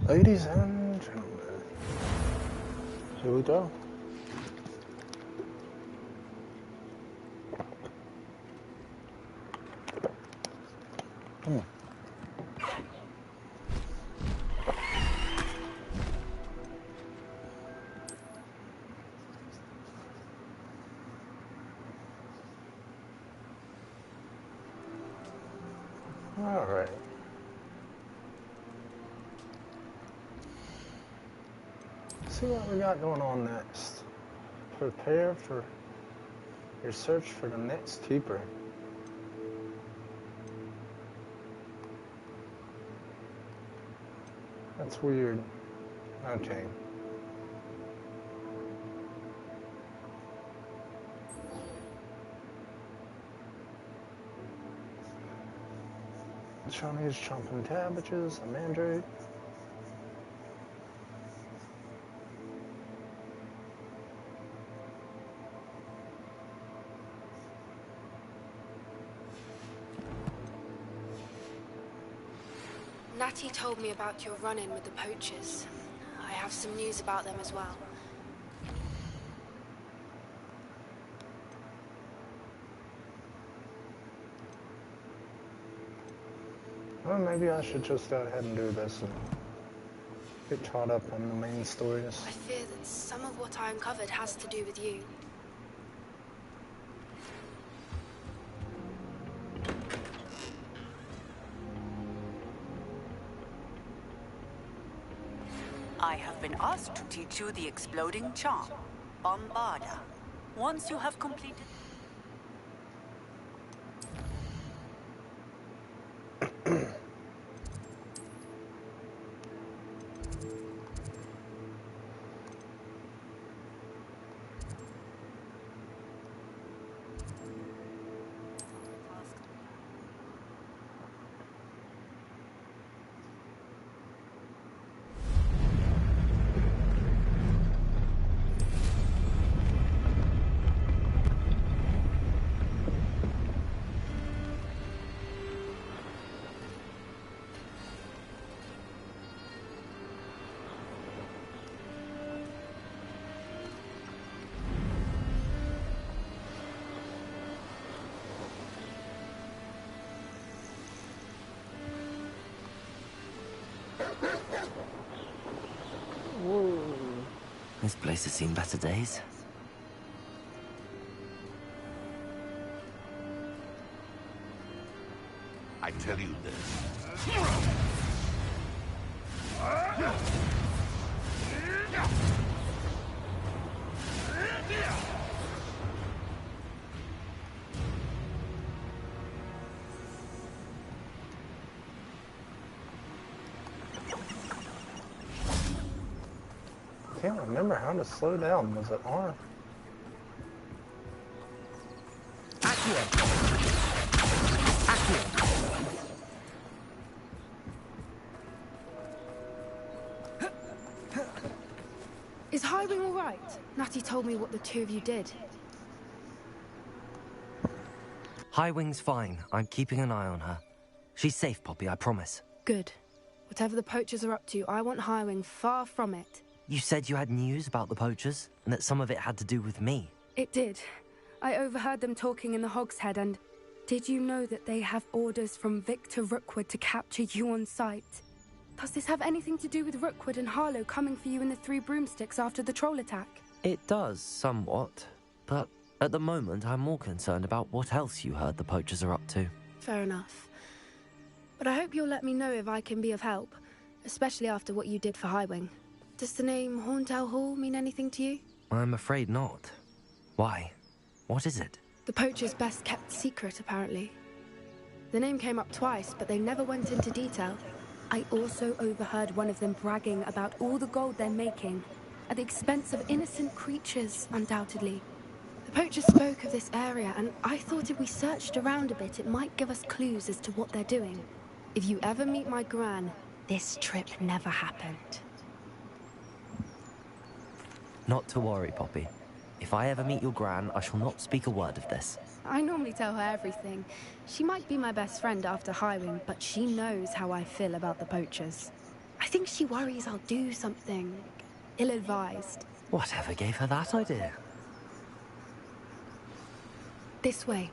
Ladies and gentlemen, here we go. All right. See what we got going on next. Prepare for your search for the next keeper. That's weird. Okay. Johnny's chomping cabbages, a mandrake. Natty told me about your run-in with the poachers. I have some news about them as well. Well, maybe I should just go ahead and do this and get caught up on the main stories. I fear that some of what I uncovered has to do with you. I have been asked to teach you the exploding charm, Bombarda. Once you have completed... Whoa. This place has seen better days. I tell you this. I can't remember how to slow down. Was it R? Is Highwing all right? Natty told me what the two of you did. Highwing's fine. I'm keeping an eye on her. She's safe, Poppy, I promise. Good. Whatever the poachers are up to, I want Highwing far from it. You said you had news about the poachers, and that some of it had to do with me. It did. I overheard them talking in the Hogshead, and did you know that they have orders from Victor Rookwood to capture you on sight? Does this have anything to do with Rookwood and Harlow coming for you in the Three Broomsticks after the troll attack? It does, somewhat. But at the moment, I'm more concerned about what else you heard the poachers are up to. Fair enough. But I hope you'll let me know if I can be of help, especially after what you did for Highwing. Does the name Horntail Hall mean anything to you? I'm afraid not. Why? What is it? The poachers' best-kept secret, apparently. The name came up twice, but they never went into detail. I also overheard one of them bragging about all the gold they're making, at the expense of innocent creatures, undoubtedly. The poachers spoke of this area, and I thought if we searched around a bit, it might give us clues as to what they're doing. If you ever meet my gran, this trip never happened. Not to worry, Poppy. If I ever meet your gran, I shall not speak a word of this. I normally tell her everything. She might be my best friend after Highwing, but she knows how I feel about the poachers. I think think she worries I'll do something ill-advised. Whatever gave her that idea? This way.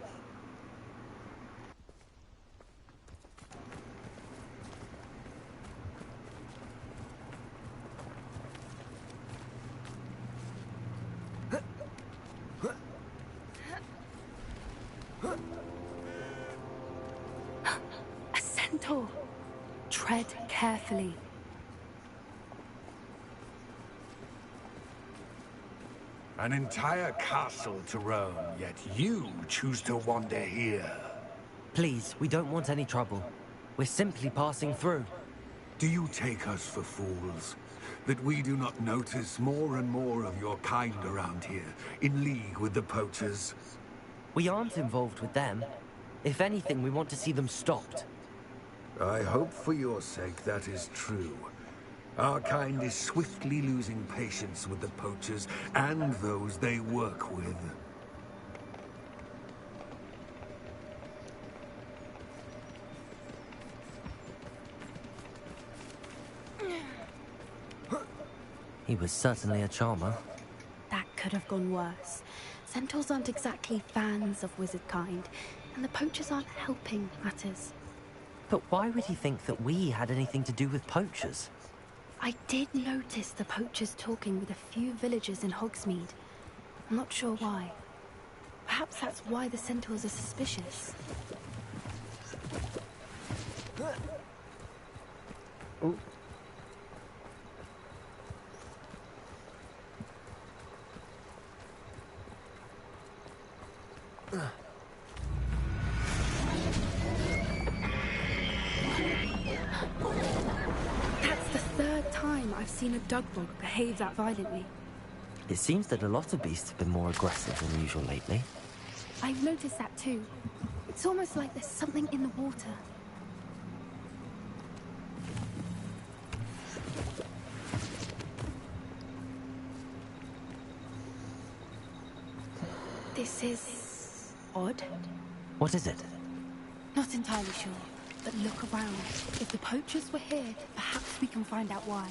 A centaur. Tread carefully. An entire castle to roam, yet you choose to wander here. Please, we don't want any trouble. We're simply passing through. Do you take us for fools? That we do not notice more and more of your kind around here, in league with the poachers? We aren't involved with them. If anything, we want to see them stopped. I hope for your sake that is true. Our kind is swiftly losing patience with the poachers and those they work with. He was certainly a charmer. That could have gone worse. Centaurs aren't exactly fans of wizard kind, and the poachers aren't helping matters. But why would he think that we had anything to do with poachers? I did notice the poachers talking with a few villagers in Hogsmeade. I'm not sure why. Perhaps that's why the centaurs are suspicious. Ooh. That's the third time I've seen a dugbog behave that violently. It seems that a lot of beasts have been more aggressive than usual lately. I've noticed that too. It's almost like there's something in the water. This is odd. What is it? Not entirely sure, but look around. If the poachers were here, perhaps we can find out why.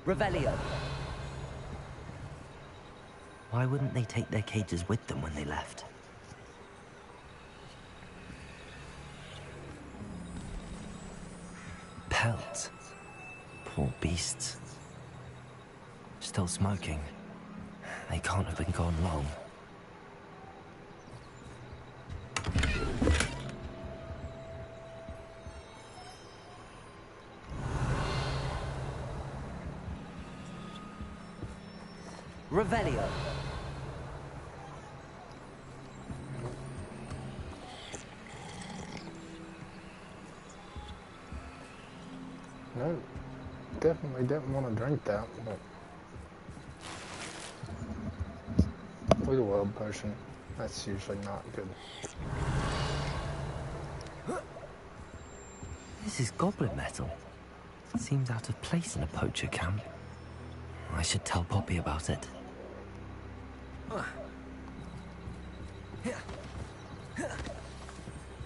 Revelio. Why wouldn't they take their cages with them when they left? Pelts. Poor beasts. Still smoking. They can't have been gone long. Revelio. No, definitely didn't want to drink that, but with a world potion, that's usually not good. This is goblin metal. Seems out of place in a poacher camp. I should tell Poppy about it.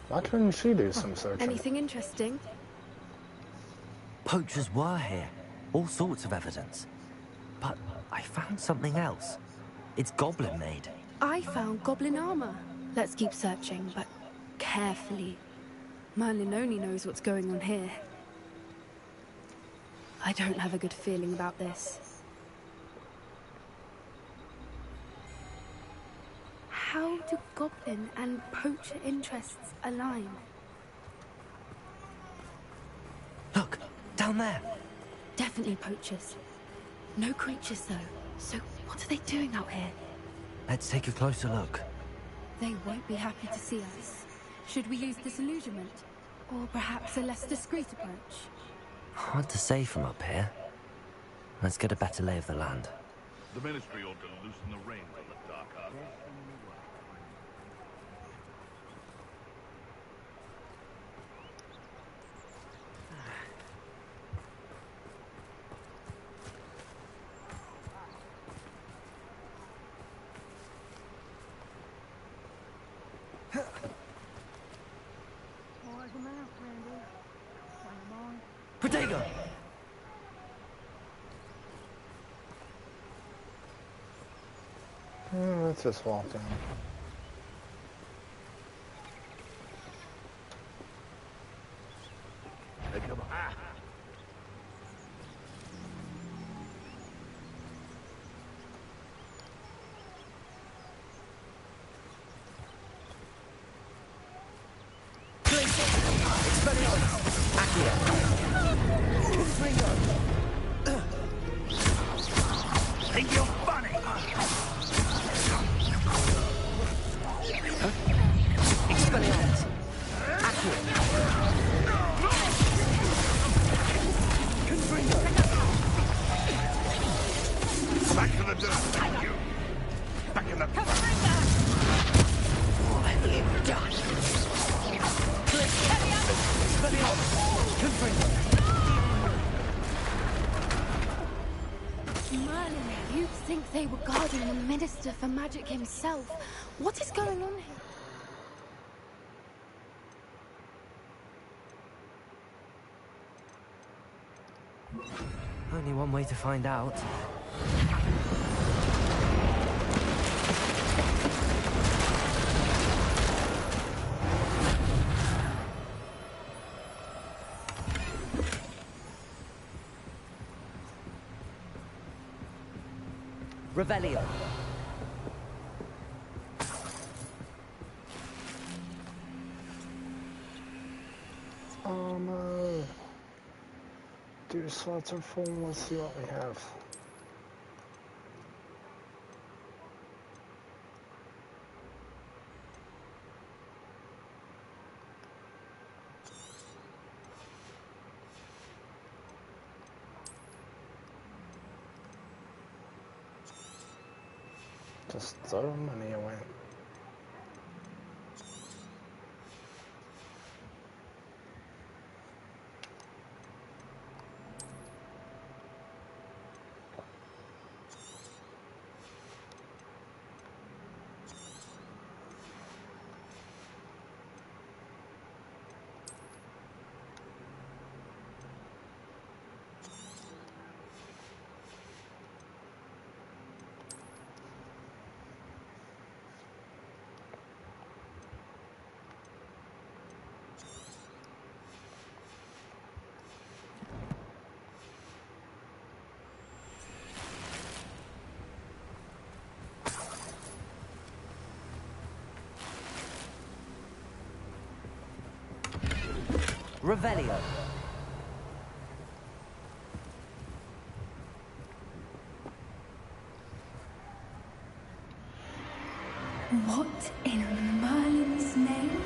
Why couldn't she do some searching? Anything interesting? Poachers were here. All sorts of evidence. But I found something else. It's goblin made. I found goblin armor. Let's keep searching, but carefully. Merlin only knows what's going on here. I don't have a good feeling about this. How do goblin and poacher interests align? Look, down there. Definitely poachers. No creatures, though. So what are they doing out here? Let's take a closer look. They won't be happy to see us. Should we use disillusionment? Or perhaps a less discreet approach? Hard to say from up here. Let's get a better lay of the land. The Ministry ought to loosen the reins on the dark arts. Protego! Let's just walk down. Hey, come on. Think you're funny? Expelliarmus! Accio! Back to the dirt. Thank you. Back in the... What have you done? Merlin, you'd think they were guarding the Minister for Magic himself. What is going on here? Only one way to find out. Revelio. Dude, slots are full. Let's see what we have. Just throw money away. Revelio. What in Merlin's name?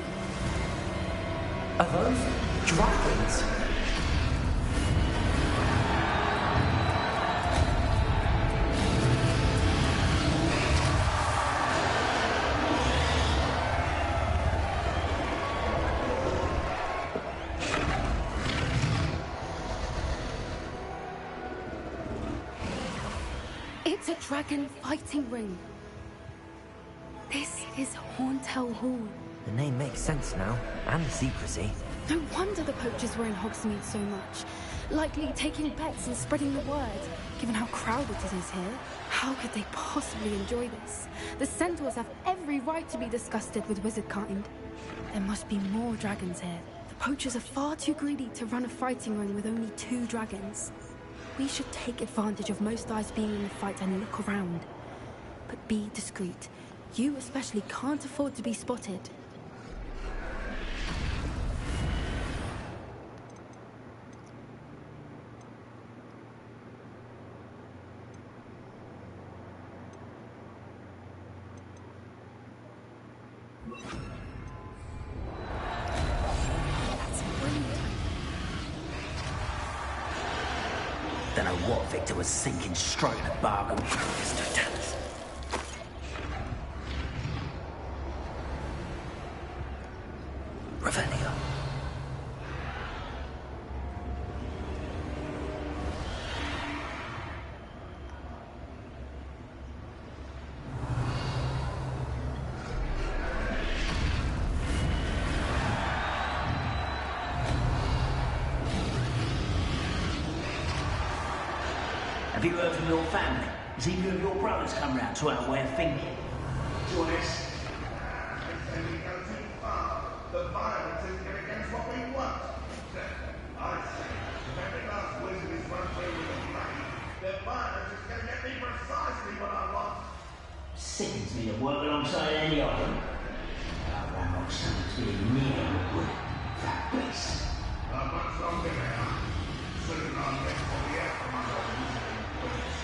Are those dragons? It's a dragon fighting ring. This is Horntail Hall. The name makes sense now, and the secrecy. No wonder the poachers were in Hogsmeade so much. Likely taking bets and spreading the word, given how crowded it is here. How could they possibly enjoy this? The centaurs have every right to be disgusted with wizard kind. There must be more dragons here. The poachers are far too greedy to run a fighting ring with only 2 dragons. We should take advantage of most eyes being in the fight and look around. But be discreet. You especially can't afford to be spotted. That's brilliant. Don't know what Victor was thinking, striking a bargain with Mr. Tallis. Revelio. Have you heard from your family? Has either of your brothers come round to our way of thinking? Join us. If we go too far, the violence is going against what we want. I say, if every last wizard is run through with a blade, the violence is going to get me precisely what I want. Sickens me to work alongside any of them. Ramrock's son's getting near wood. That beast. Not much longer now. Soon I'll get all the out from under the wizarding boots.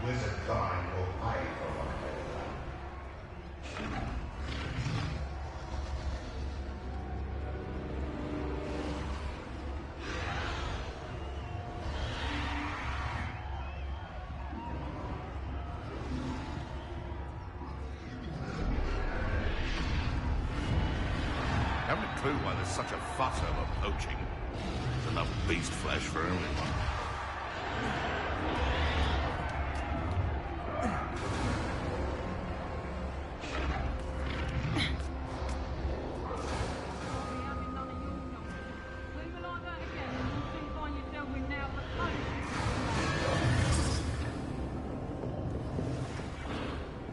Wizard kind will pay for what they've done. Haven't a clue why there's such a fuss over poaching. There's enough beast flesh for everyone.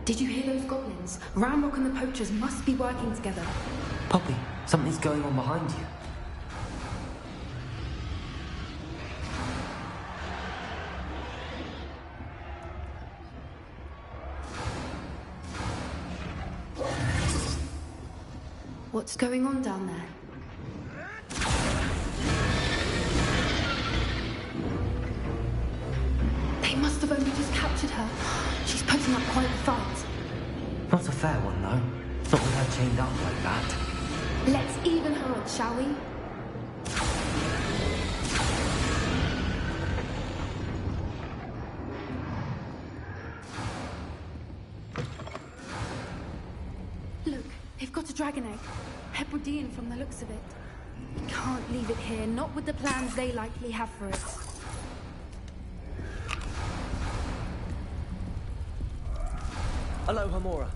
Did you hear those goblins? Ramrock and the poachers must be working together. Poppy, something's going on behind you. What's going on down there? They must have only just captured her. She's putting up quite a fight. Not a fair one, though. Not with her chained up like that. Let's even her odds, shall we? Look, they've got a dragon egg. Hebridean from the looks of it. Can't leave it here, not with the plans they likely have for it. Hello, Hamora.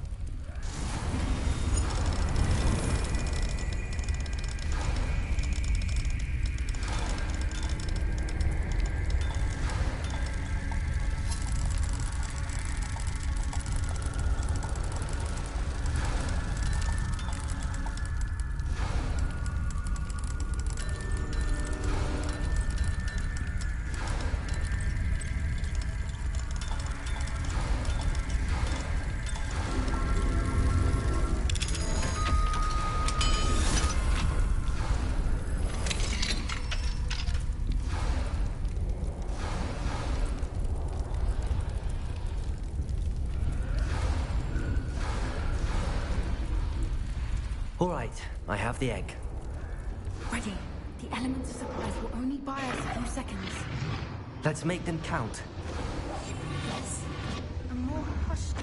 All right, I have the egg. Ready. The elements of surprise will only buy us a few seconds. Let's make them count. Yes. A more hushed.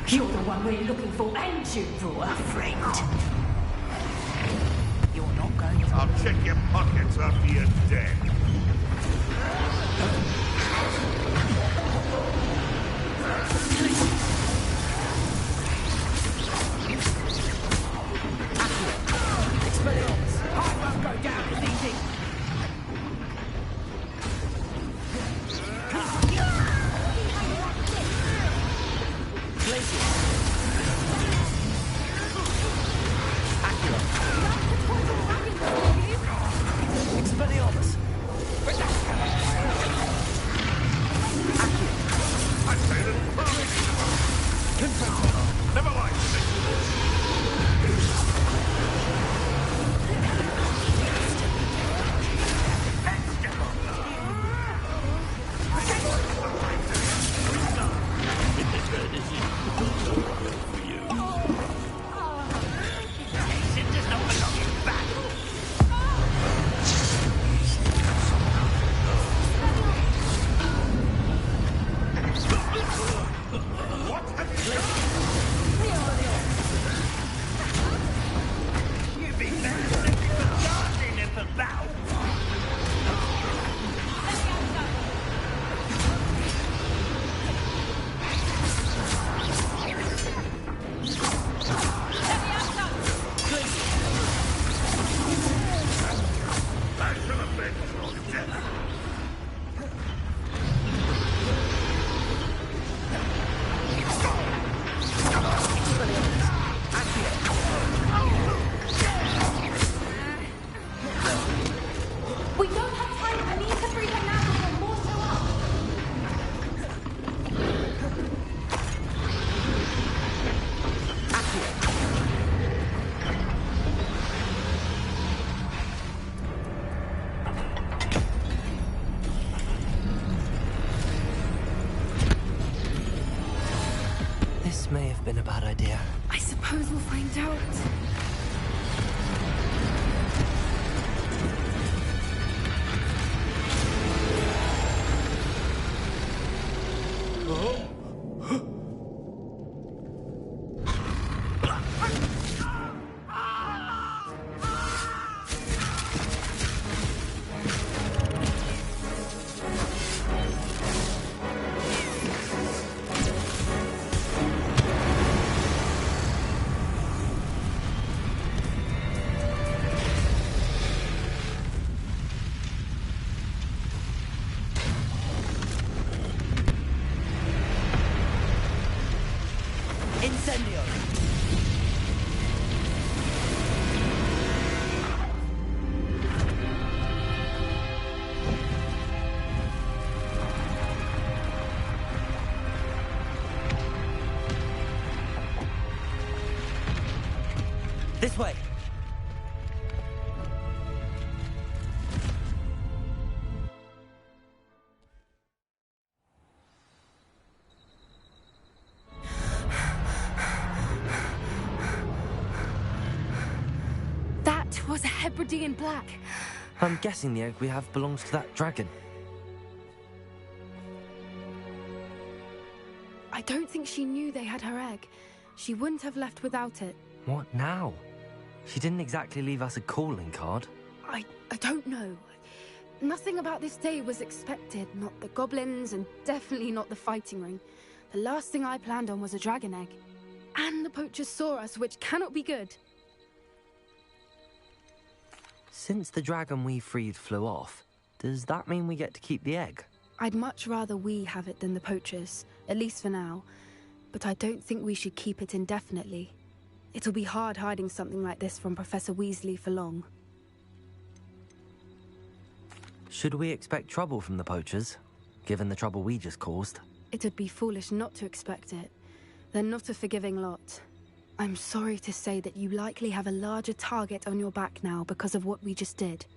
You're the one we're looking for, and you, poor friend. You're not going to... I'll check your pockets after you're dead. have been a bad idea. I suppose we'll find out. This way! That was a Hebridean black. I'm guessing the egg we have belongs to that dragon. I don't think she knew they had her egg. She wouldn't have left without it. What now? She didn't exactly leave us a calling card. I don't know. Nothing about this day was expected. Not the goblins, and definitely not the fighting ring. The last thing I planned on was a dragon egg. And the poachers saw us, which cannot be good. Since the dragon we freed flew off, does that mean we get to keep the egg? I'd much rather we have it than the poachers, at least for now. But I don't think we should keep it indefinitely. It'll be hard hiding something like this from Professor Weasley for long. Should we expect trouble from the poachers, given the trouble we just caused? It'd be foolish not to expect it. They're not a forgiving lot. I'm sorry to say that you likely have a larger target on your back now because of what we just did.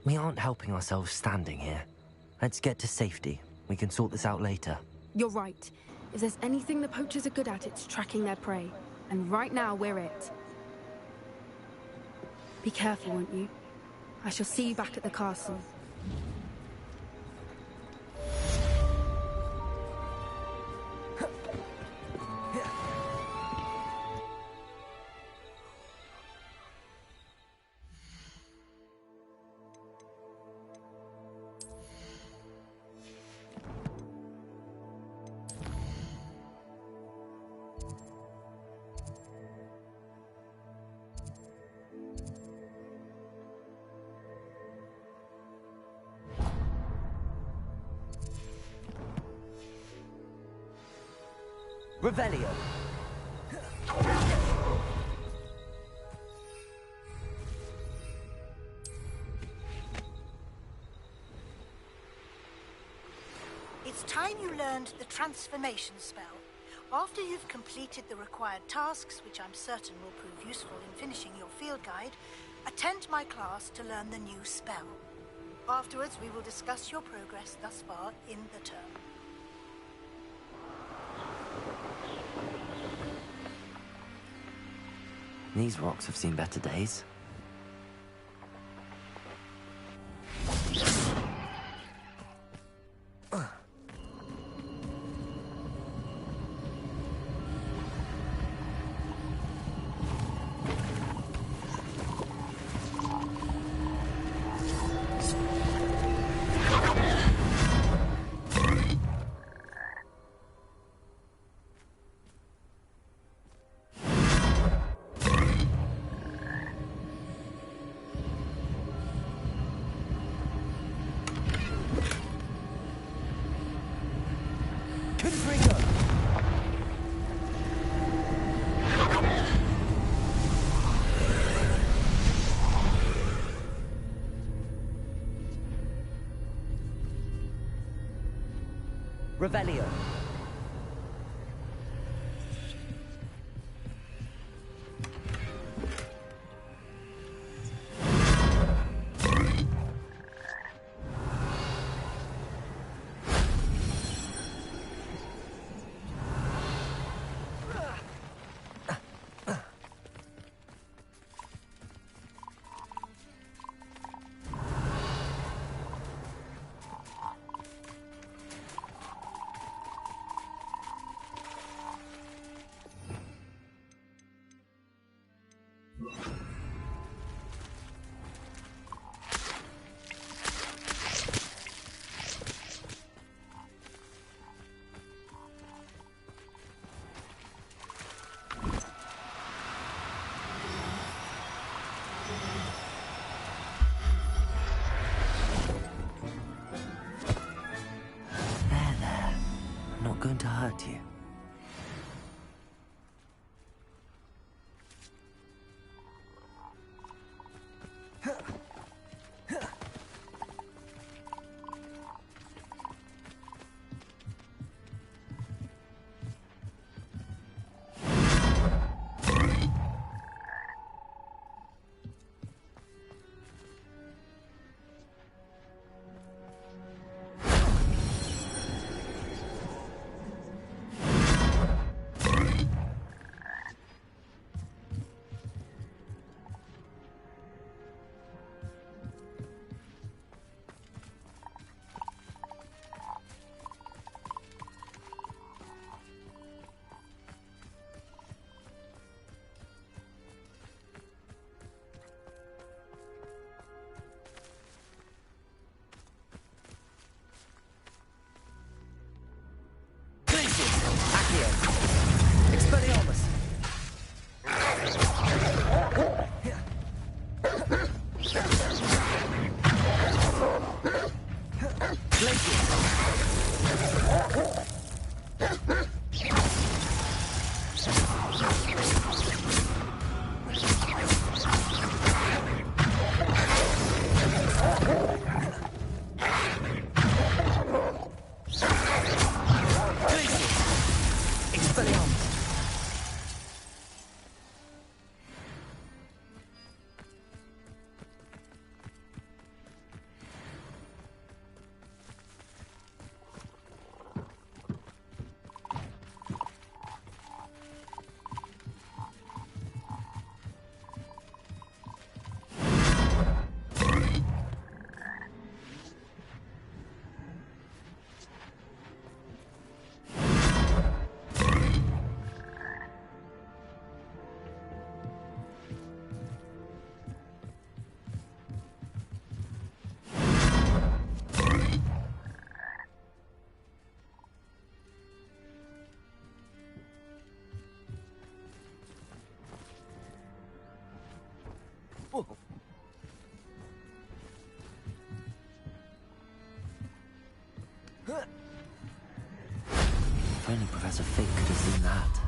We aren't helping ourselves standing here. Let's get to safety. We can sort this out later. You're right. If there's anything the poachers are good at, it's tracking their prey. And right now, we're it. Be careful, won't you? I shall see you back at the castle. Revelio. It's time you learned the transformation spell. After you've completed the required tasks, which I'm certain will prove useful in finishing your field guide, attend my class to learn the new spell. Afterwards, we will discuss your progress thus far in the term. These rocks have seen better days. Revelio. hurt you. Expelliarmus! Whoa. If only Professor Fig could have seen that.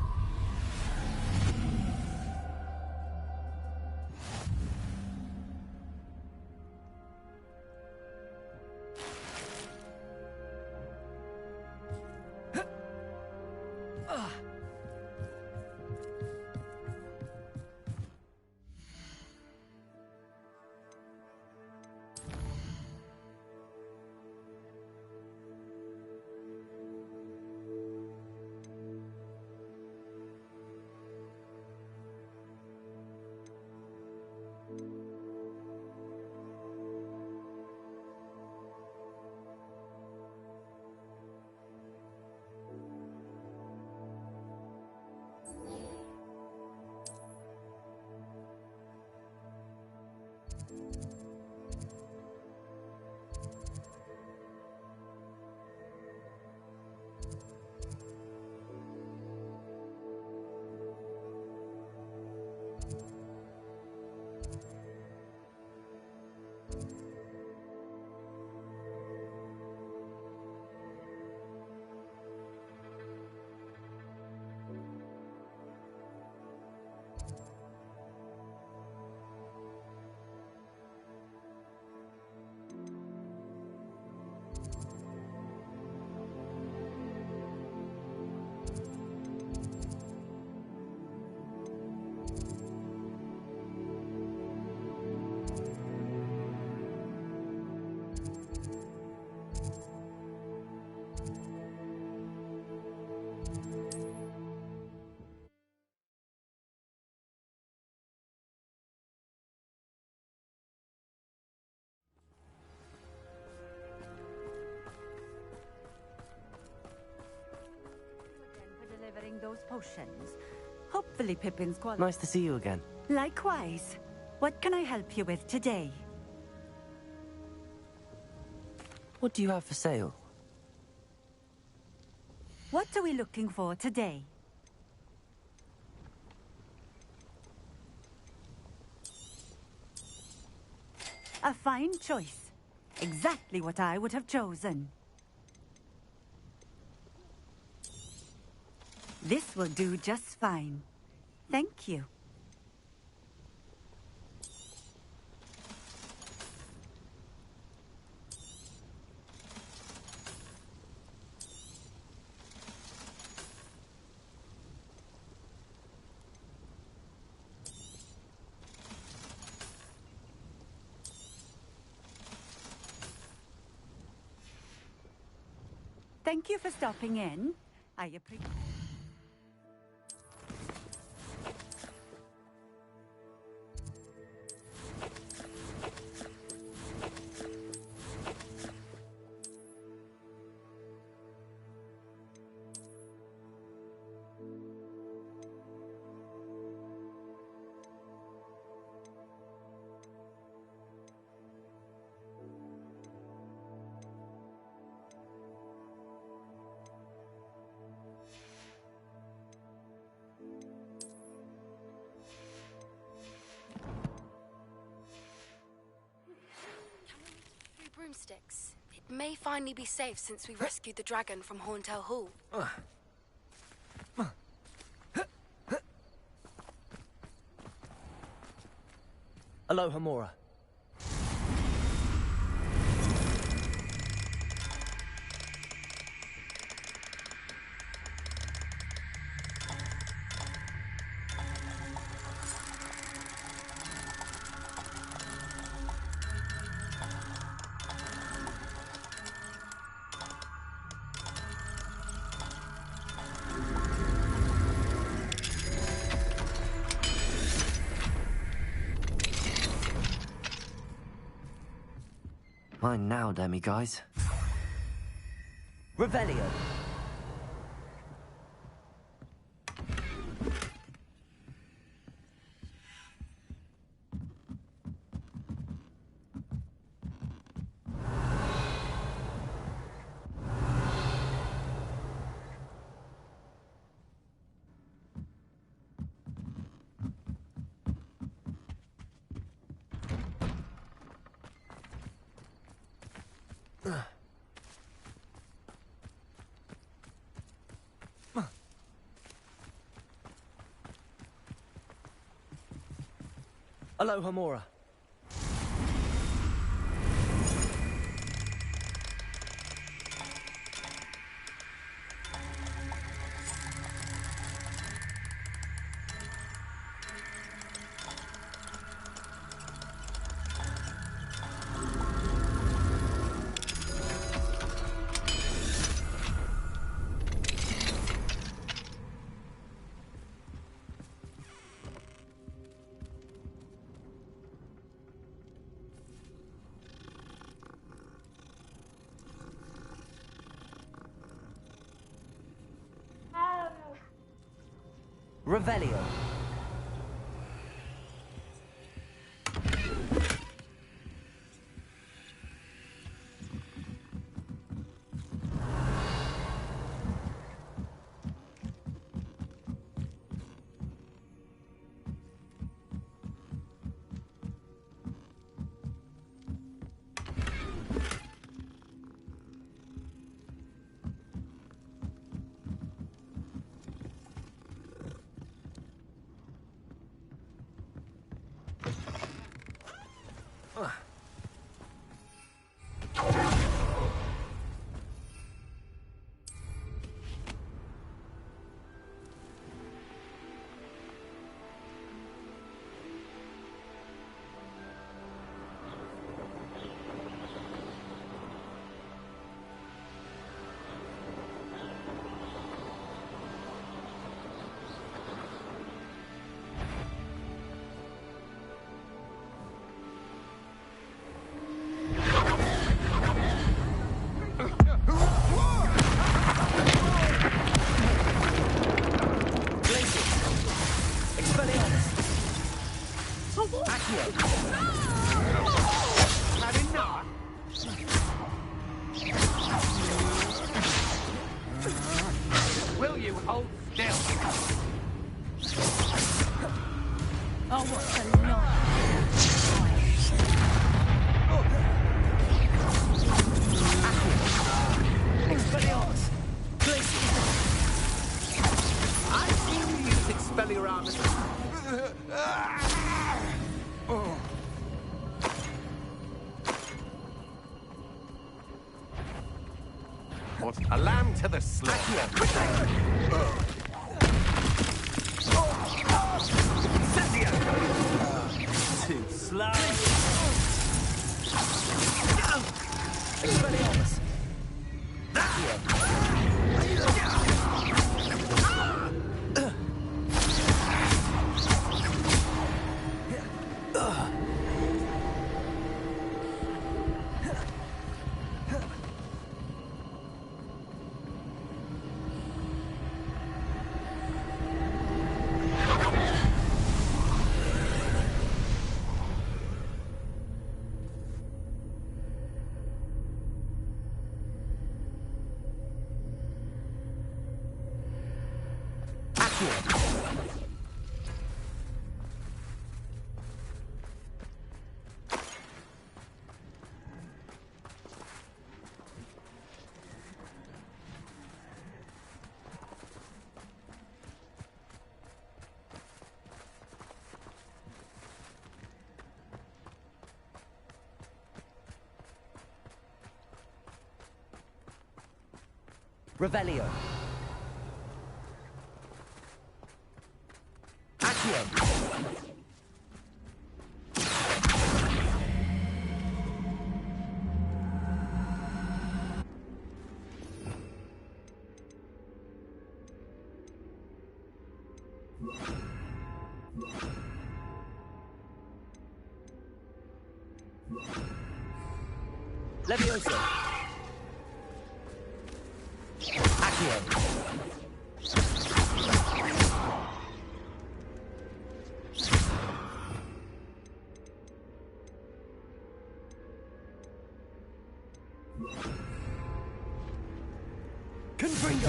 Those potions. Hopefully Pippin's quality. Nice to see you again. Likewise. What can I help you with today? What do you have for sale? What are we looking for today? A fine choice. Exactly what I would have chosen. This will do just fine. Thank you. Thank you for stopping in. I appreciate. Broomsticks. It may finally be safe since we rescued the dragon from Horntail Hall. Aloha Mora. Mine now, demi-guys. Revelio! Aloha Mora. Revelio. What? A lamb to the slaughter. Too slow. Expelliarmus. Revelio. Accio. Levioso. Confringo.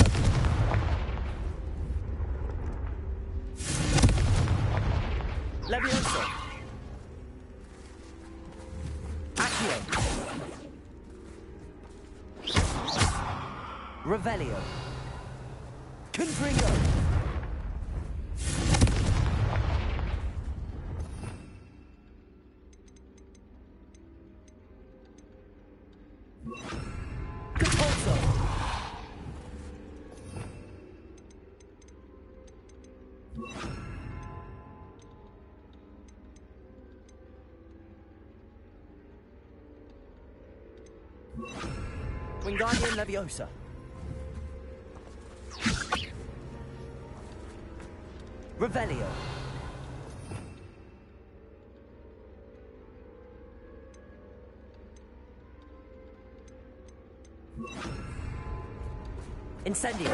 Levioso. Accio. Revelio. Confringo. Compulso. Wingardium Leviosa. Revelio. Incendio.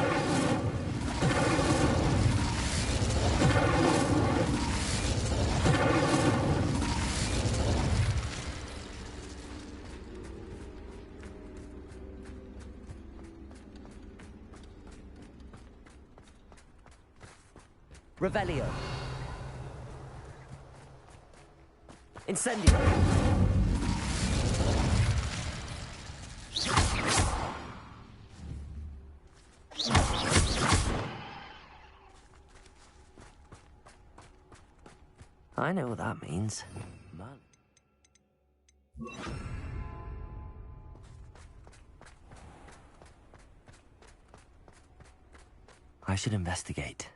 Revelio. Incendio. I know what that means. Man. I should investigate.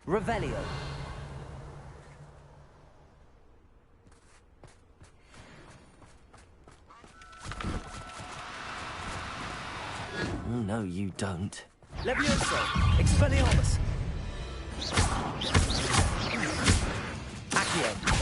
Revelio. No, you don't. Levioso! Expelliarmus! Accio!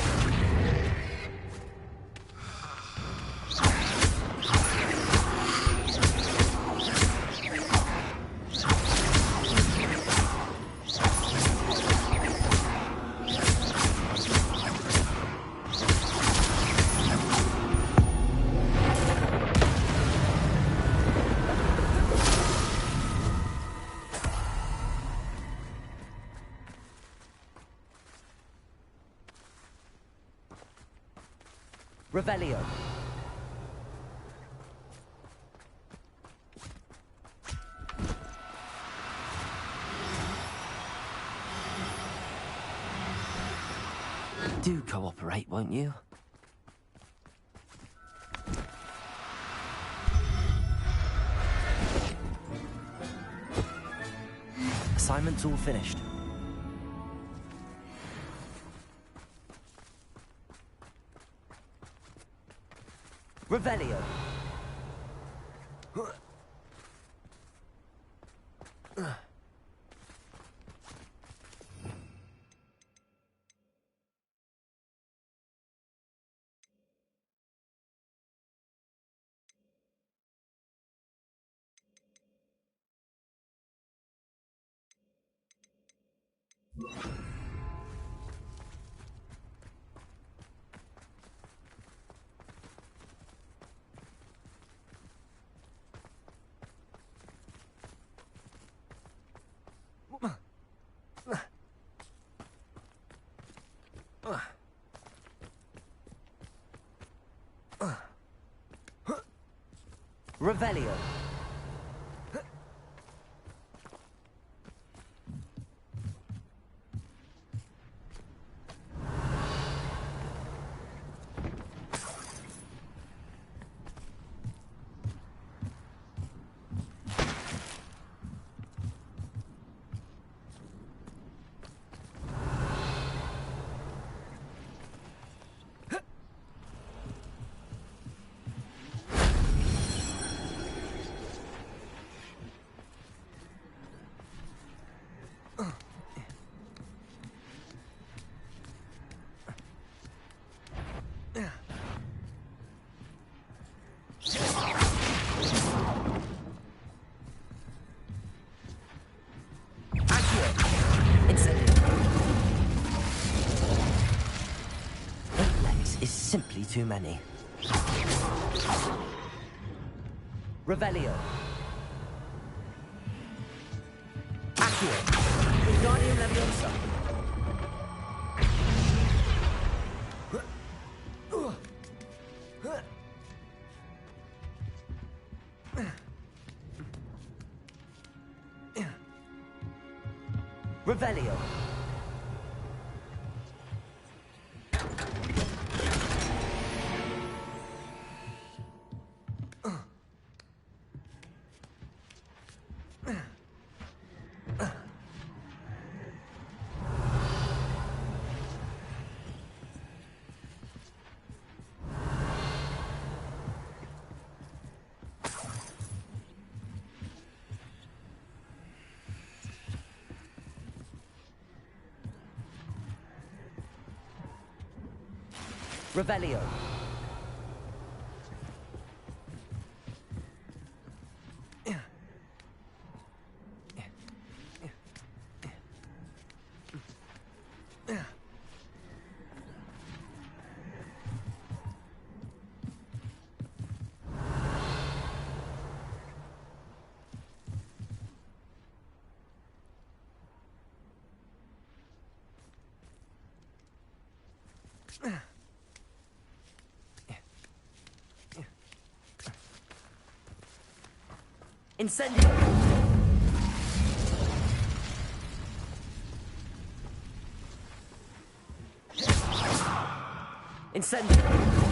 Revelio. Do cooperate, won't you? assignment's all finished. Revelio. Revelio. Simply too many. Revelio. Accio. Wingardium Leviosa. Revelio. Revelio. Incendio! Incendio!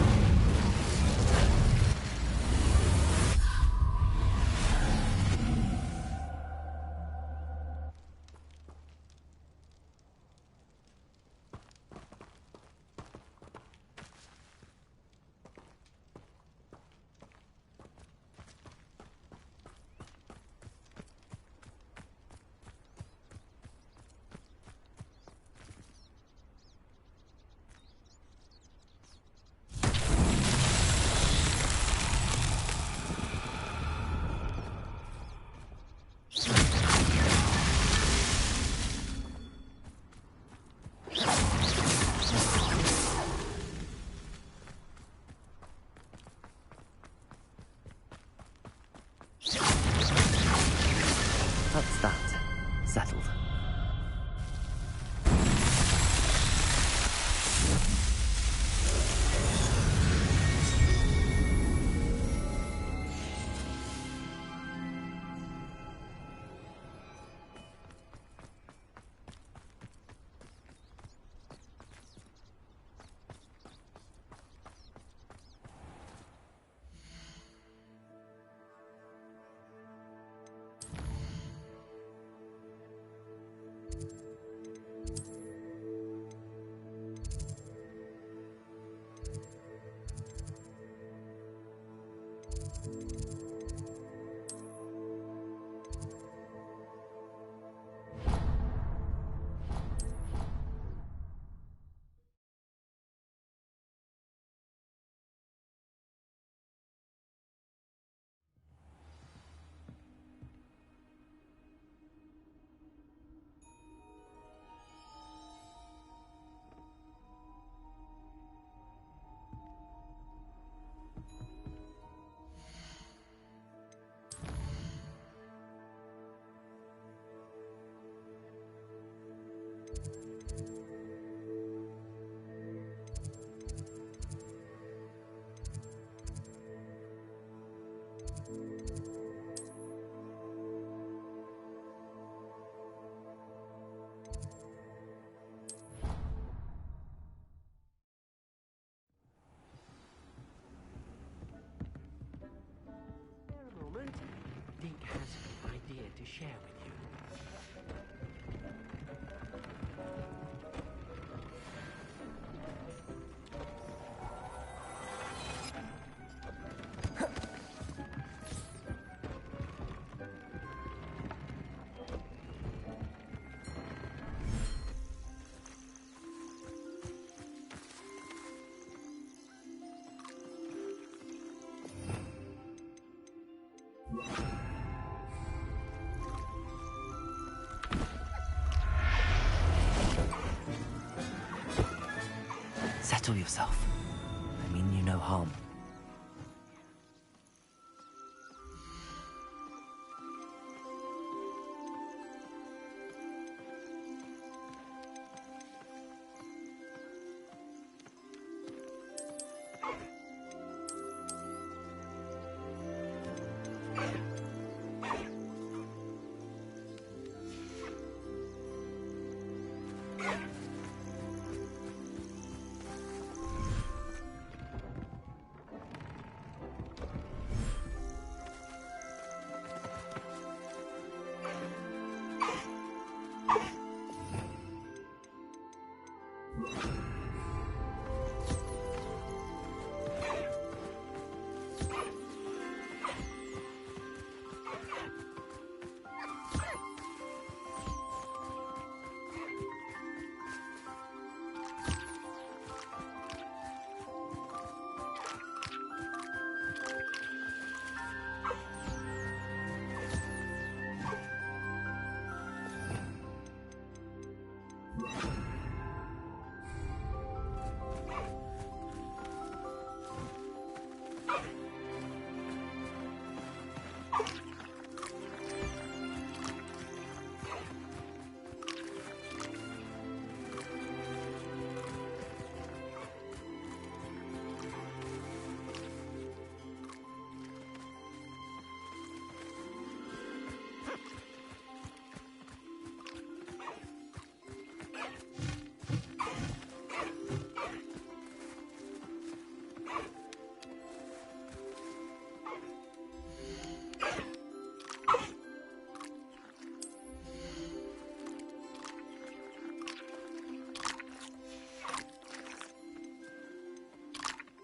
Link has an idea to share with you. Settle yourself. I mean you no harm.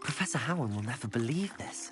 Professor Howard will never believe this.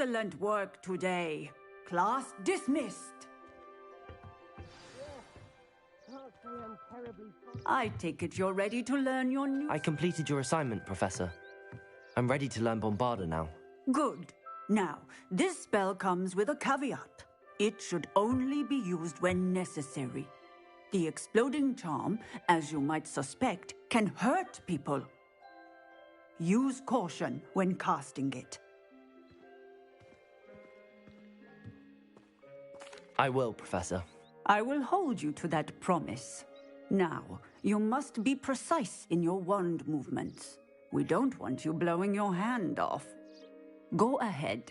Excellent work today. Class dismissed. I take it you're ready to learn your new... I completed your assignment, Professor. I'm ready to learn Bombarda now. Good. Now, this spell comes with a caveat. It should only be used when necessary. The exploding charm, as you might suspect, can hurt people. Use caution when casting it. I will, Professor. I will hold you to that promise. Now, you must be precise in your wand movements. We don't want you blowing your hand off. Go ahead.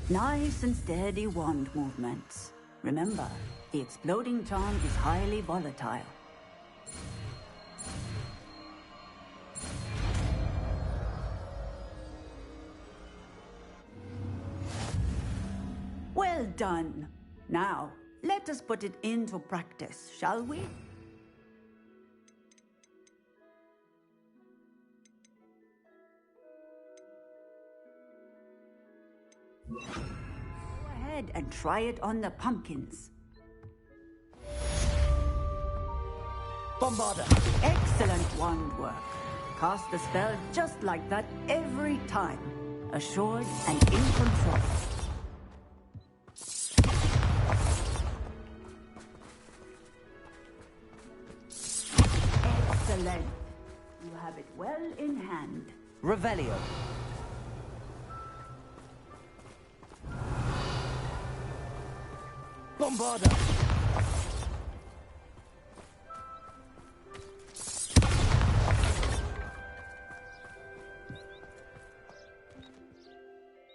Nice and steady wand movements. Remember, the exploding charm is highly volatile. Well done. Now, let us put it into practice, shall we? Go ahead and try it on the pumpkins. Bombarda! Excellent wand work. Cast the spell just like that every time. Assured and in control. Excellent. You have it well in hand. Revelio. Bombarda!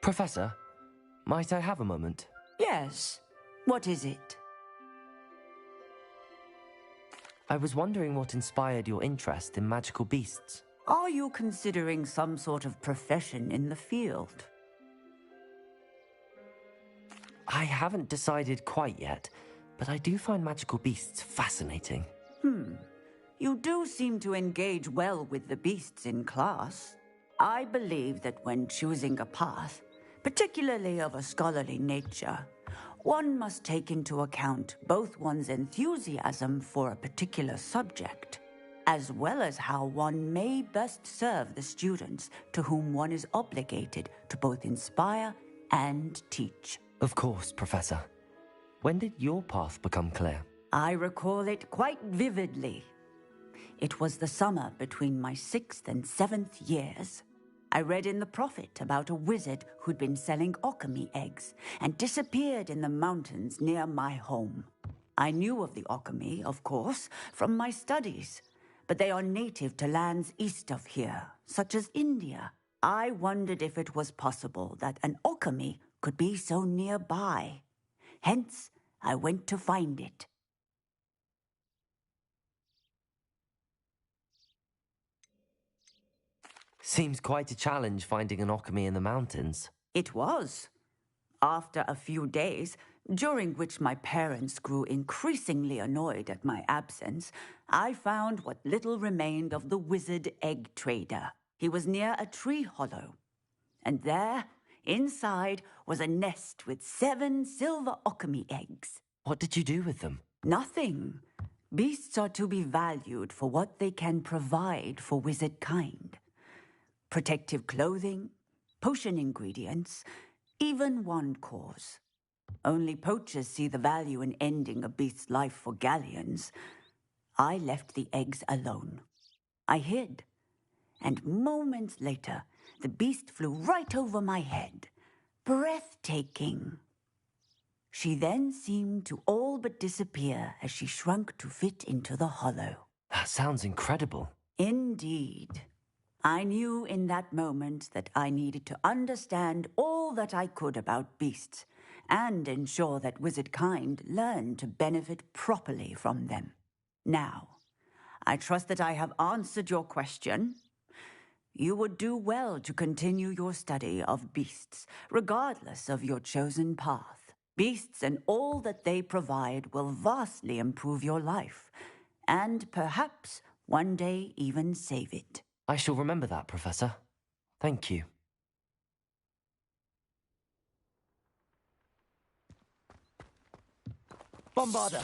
Professor, might I have a moment? Yes. What is it? I was wondering what inspired your interest in magical beasts. Are you considering some sort of profession in the field? I haven't decided quite yet, but I do find magical beasts fascinating. You do seem to engage well with the beasts in class. I believe that when choosing a path, particularly of a scholarly nature, one must take into account both one's enthusiasm for a particular subject, as well as how one may best serve the students to whom one is obligated to both inspire and teach. Of course, Professor. When did your path become clear? I recall it quite vividly. It was the summer between my 6th and 7th years. I read in the Prophet about a wizard who'd been selling alchemy eggs and disappeared in the mountains near my home. I knew of the alchemy, of course, from my studies, but they are native to lands east of here, such as India. I wondered if it was possible that an alchemy could be so nearby. Hence, I went to find it. Seems quite a challenge finding an alchemy in the mountains. It was. After a few days, during which my parents grew increasingly annoyed at my absence, I found what little remained of the wizard egg trader. He was near a tree hollow, and there, inside, was a nest with 7 silver alchemy eggs. What did you do with them? Nothing. Beasts are to be valued for what they can provide for wizard kind. Protective clothing, potion ingredients, even wand cores. Only poachers see the value in ending a beast's life for galleons. I left the eggs alone. I hid, and moments later, the beast flew right over my head. Breathtaking. She then seemed to all but disappear as she shrunk to fit into the hollow. That sounds incredible. Indeed. I knew in that moment that I needed to understand all that I could about beasts and ensure that wizard kind learned to benefit properly from them. Now, I trust that I have answered your question. You would do well to continue your study of beasts, regardless of your chosen path. Beasts and all that they provide will vastly improve your life, and perhaps one day even save it. I shall remember that, Professor. Thank you. Bombarder!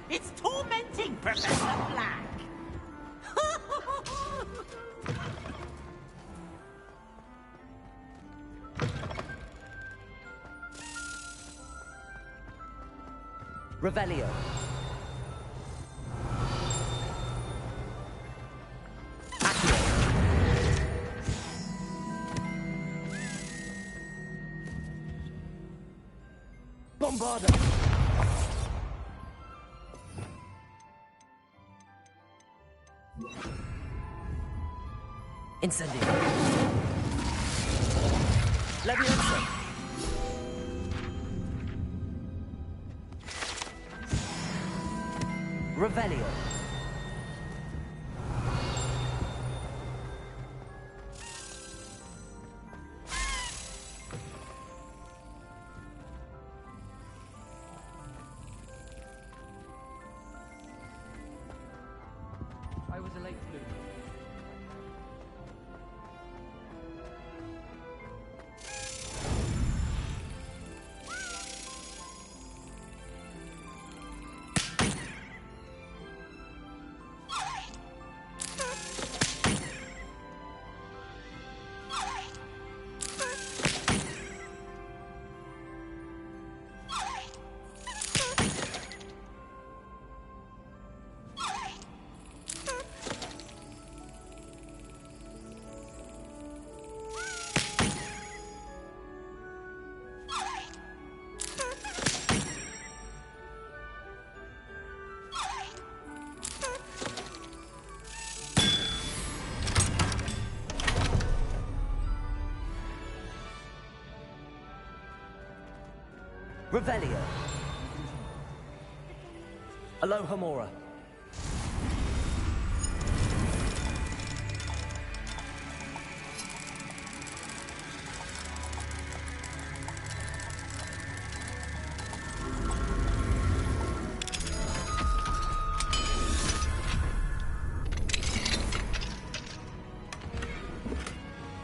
It's tormenting, Professor Black! Revelio. Bombarder! Incendio. Leviosa. Revelio. I was a late bloomer. Revelio. Alohomora.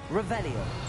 Revelio.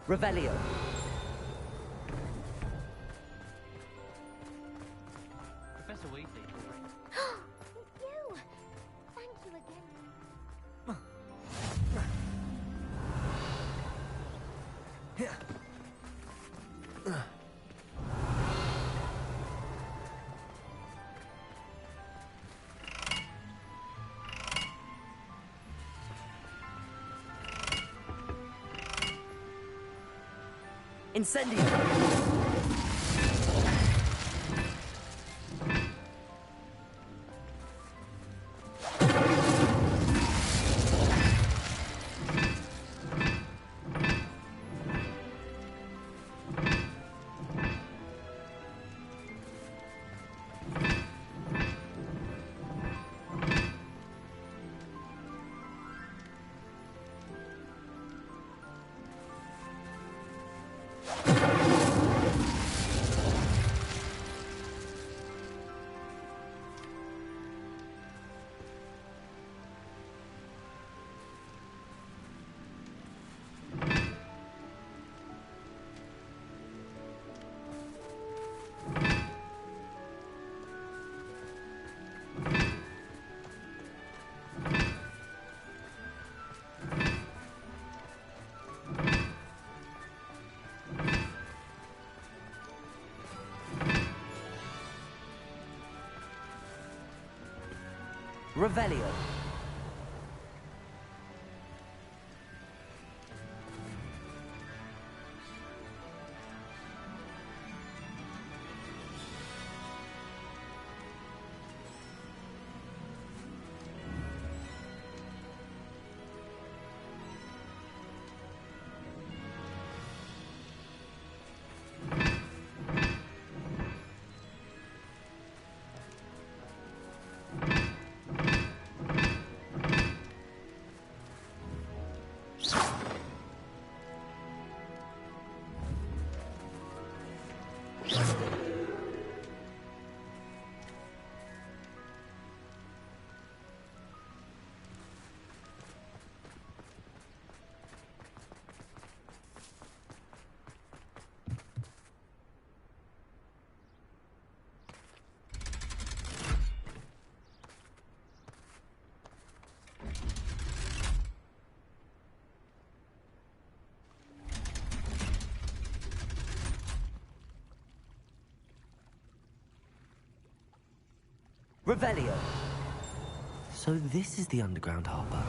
Revelio. Professor Weasley. It's you! Thank you again. Incendio. Revelio. Revelio. So this is the underground harbour.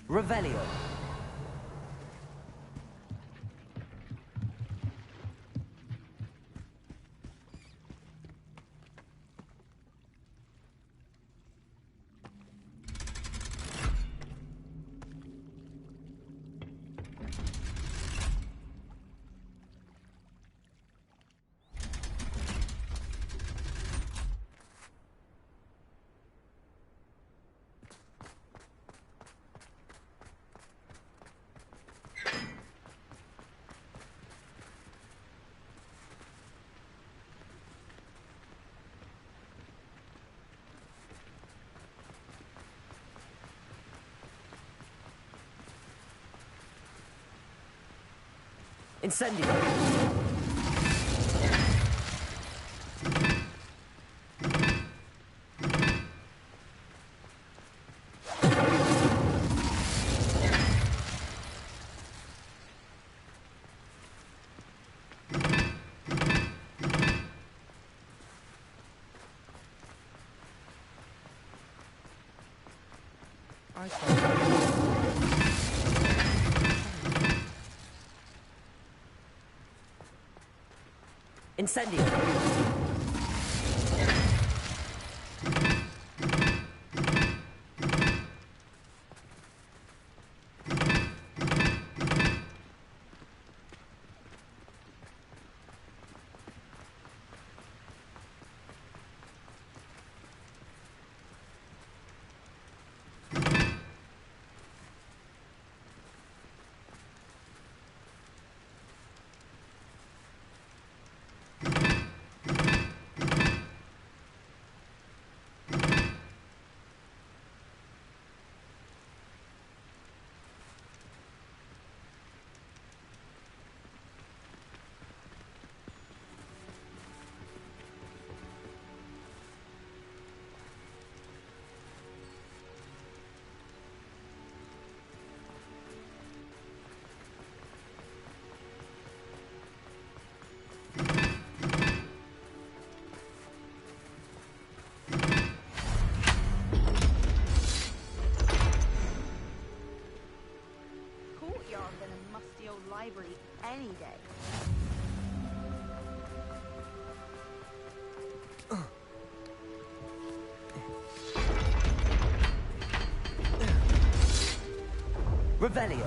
Revelio. Incendio. Incendio. Library any day. Revelio.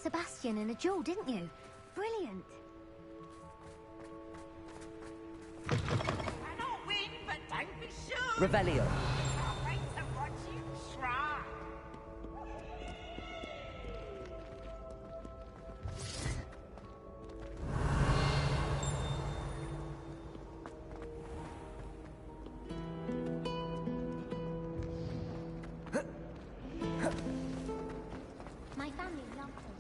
Sebastian in a duel, didn't you? Brilliant. Cannot win, but don't be sure. Revelio. Can't wait to watch you try. My family loved him.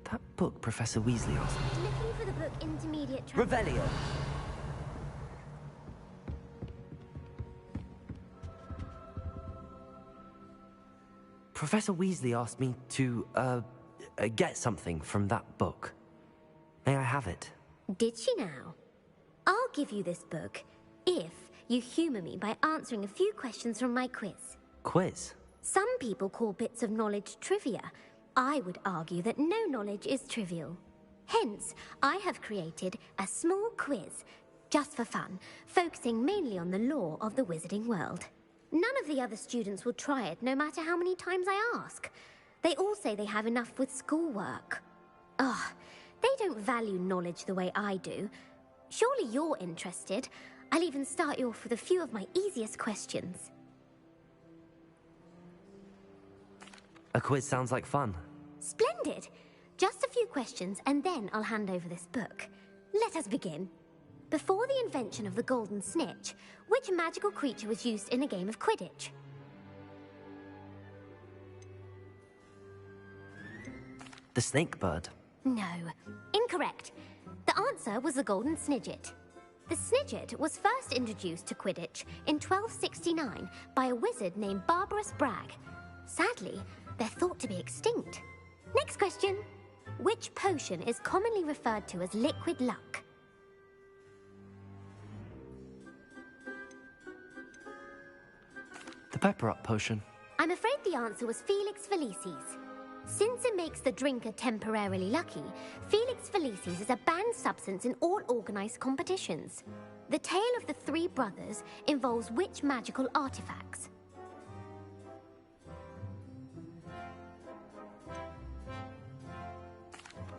That book Professor Weasley asked me. Looking for the book Intermediate Revelio. Professor Weasley asked me to, get something from that book. May I have it? Did she now? I'll give you this book if you humour me by answering a few questions from my quiz. Quiz? Some people call bits of knowledge trivia. I would argue that no knowledge is trivial. Hence, I have created a small quiz, just for fun, focusing mainly on the lore of the wizarding world. None of the other students will try it, no matter how many times I ask. They all say they have enough with schoolwork. Ugh, they don't value knowledge the way I do. Surely you're interested. I'll even start you off with a few of my easiest questions. A quiz sounds like fun. Splendid! Just a few questions, and then I'll hand over this book. Let us begin. Before the invention of the golden snitch, which magical creature was used in a game of Quidditch? The snake bird. No. Incorrect. The answer was the golden snidget. The snidget was first introduced to Quidditch in 1269 by a wizard named Barbarous Bragg. Sadly, they're thought to be extinct. Next question. Which potion is commonly referred to as liquid luck? The pepper up potion. I'm afraid the answer was Felix Felicis. Since it makes the drinker temporarily lucky, Felix Felicis is a banned substance in all organized competitions. The tale of the three brothers involves which magical artifacts?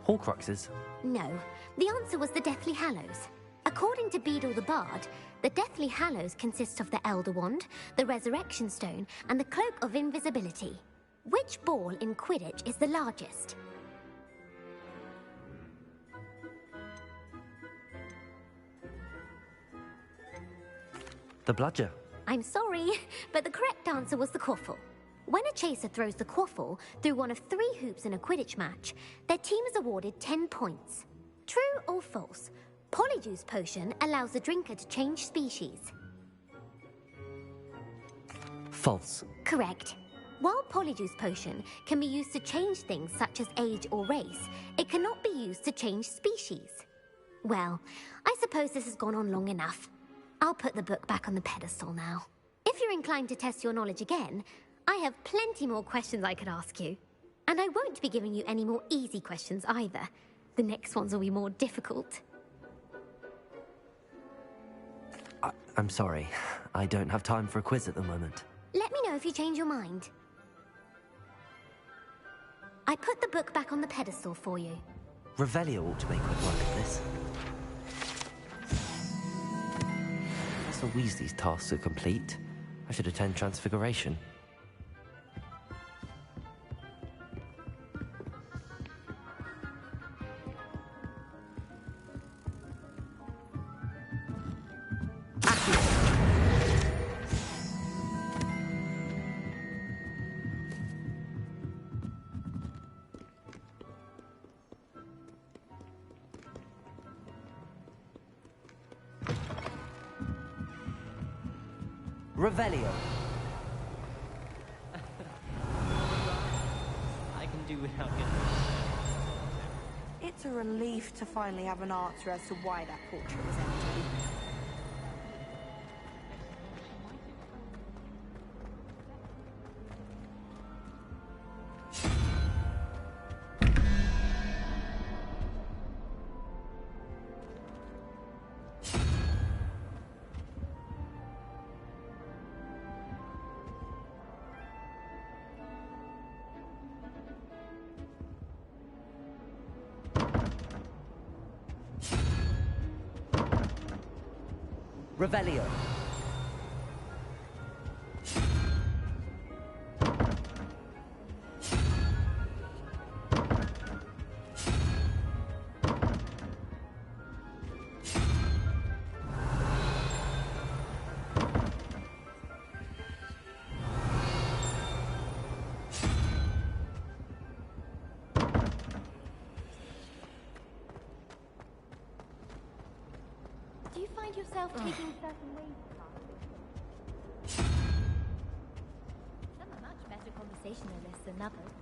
Horcruxes. No, the answer was the Deathly Hallows. According to Beedle the Bard, the Deathly Hallows consists of the Elder Wand, the Resurrection Stone, and the Cloak of Invisibility. Which ball in Quidditch is the largest? The bludger. I'm sorry, but the correct answer was the quaffle. When a chaser throws the quaffle through one of 3 hoops in a Quidditch match, their team is awarded 10 points. True or false? Polyjuice potion allows the drinker to change species. False. Correct. While Polyjuice potion can be used to change things such as age or race, it cannot be used to change species. Well, I suppose this has gone on long enough. I'll put the book back on the pedestal now. If you're inclined to test your knowledge again, I have plenty more questions I could ask you. And I won't be giving you any more easy questions either. The next ones will be more difficult. I'm sorry. I don't have time for a quiz at the moment. Let me know if you change your mind. I put the book back on the pedestal for you. Revelio ought to make quick work of this. Professor Weasley's tasks are complete. I should attend Transfiguration. Revelio. I can do without getting... It's a relief to finally have an answer as to why that portrait was empty. Revelio. Do you find yourself taking certain ways to pass? Some are much better conversationalists than others.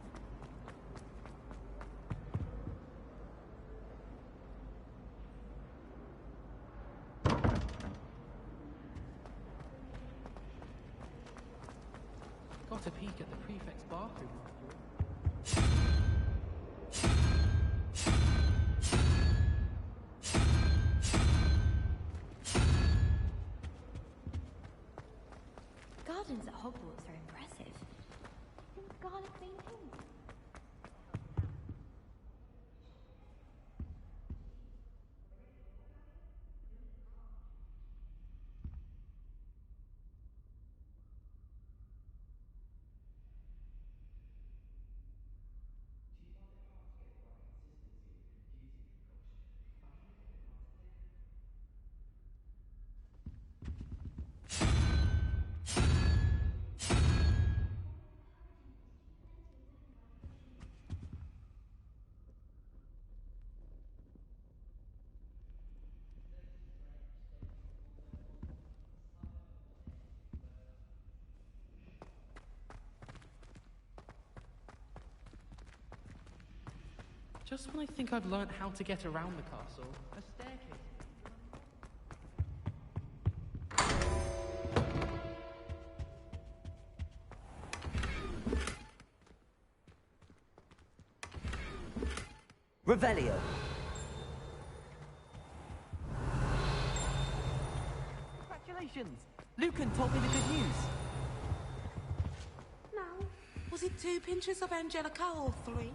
Got a peek at the prefect's bathroom. Gardens at Hogwarts are impressive. Think garlic painting? Just when I think I've learnt how to get around the castle, a staircase. Revelio. Congratulations! Lucan told me the good news. No. Was it 2 pinches of Angelica or 3?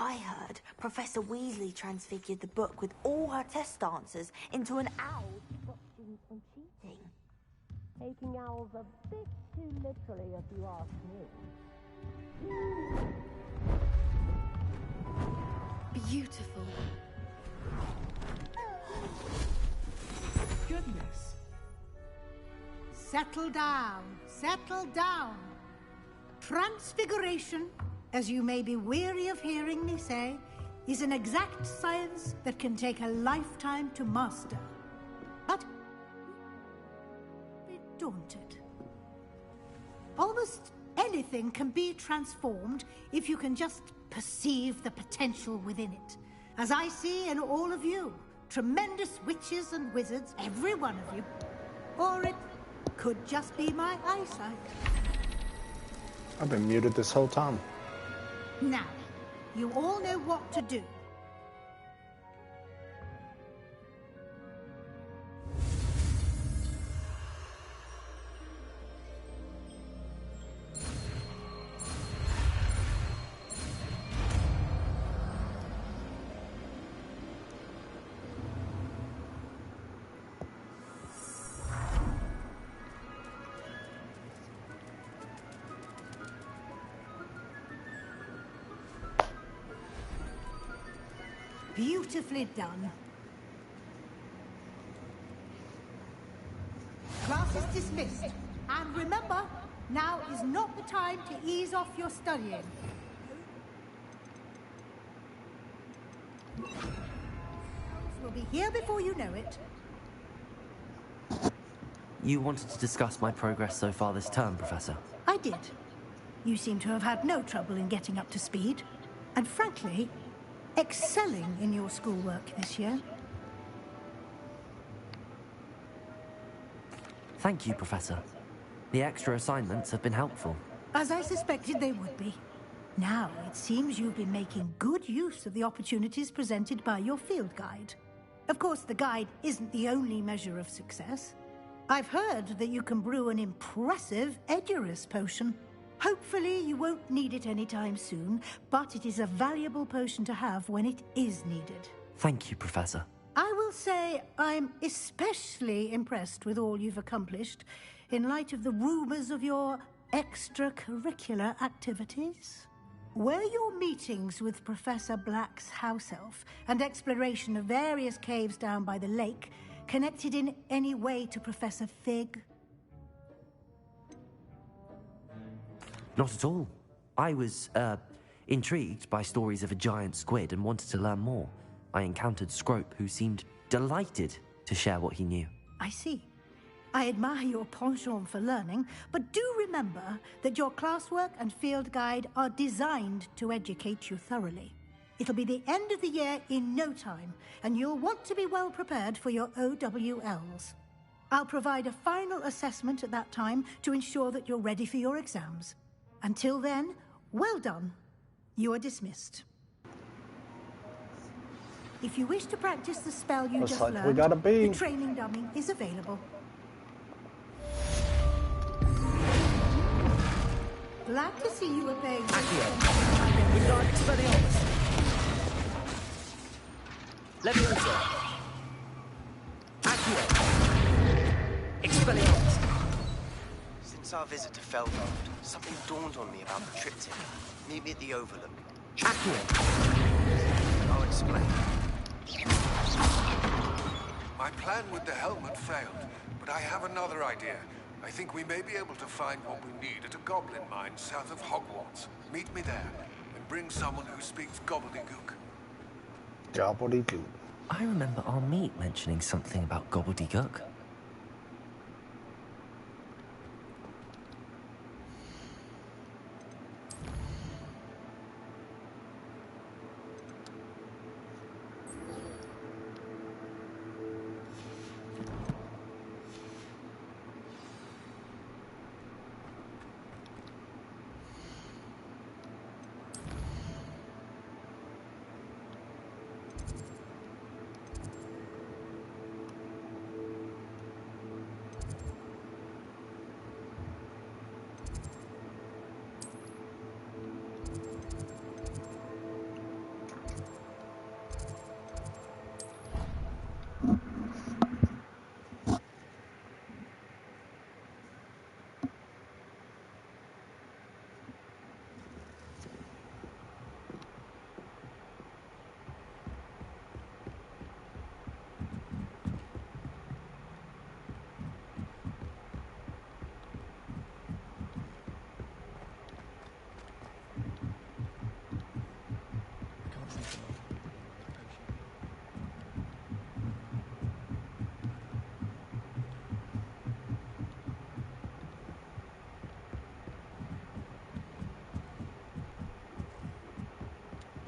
I heard Professor Weasley transfigured the book with all her test answers into an owl to stop students from cheating. Taking owls a bit too literally, if you ask me. Beautiful. Goodness. Settle down. Settle down. Transfiguration, as you may be weary of hearing me say, is an exact science that can take a lifetime to master. But be daunted. Almost anything can be transformed if you can just perceive the potential within it. As I see in all of you, tremendous witches and wizards, every one of you. Or it could just be my eyesight. I've been muted this whole time. Now, you all know what to do. Beautifully done. Class is dismissed. And remember, now is not the time to ease off your studying. We'll be here before you know it. You wanted to discuss my progress so far this term, Professor? I did. You seem to have had no trouble in getting up to speed. And frankly, excelling in your schoolwork this year. Thank you, Professor. The extra assignments have been helpful. As I suspected they would be. Now, it seems you've been making good use of the opportunities presented by your field guide. Of course, the guide isn't the only measure of success. I've heard that you can brew an impressive Edurus potion. Hopefully, you won't need it anytime soon, but it is a valuable potion to have when it is needed. Thank you, Professor. I will say I'm especially impressed with all you've accomplished in light of the rumors of your extracurricular activities. Were your meetings with Professor Black's house elf and exploration of various caves down by the lake connected in any way to Professor Fig? Not at all. I was, intrigued by stories of a giant squid and wanted to learn more. I encountered Scrope, who seemed delighted to share what he knew. I see. I admire your penchant for learning, but do remember that your classwork and field guide are designed to educate you thoroughly. It'll be the end of the year in no time, and you'll want to be well prepared for your OWLs. I'll provide a final assessment at that time to ensure that you're ready for your exams. Until then, well done. You are dismissed. If you wish to practice the spell you just learned, the training dummy is available. Glad to see you were paying attention. Leviosa. Accio. Expelliarmus. Since our visit to Feldgold, something dawned on me about the triptych. Meet me at the Overlook. Accio. I'll explain. My plan with the helmet failed, but I have another idea. I think we may be able to find what we need at a goblin mine south of Hogwarts. Meet me there, and bring someone who speaks gobbledygook. Gobbledygook. I remember our meet mentioning something about gobbledygook.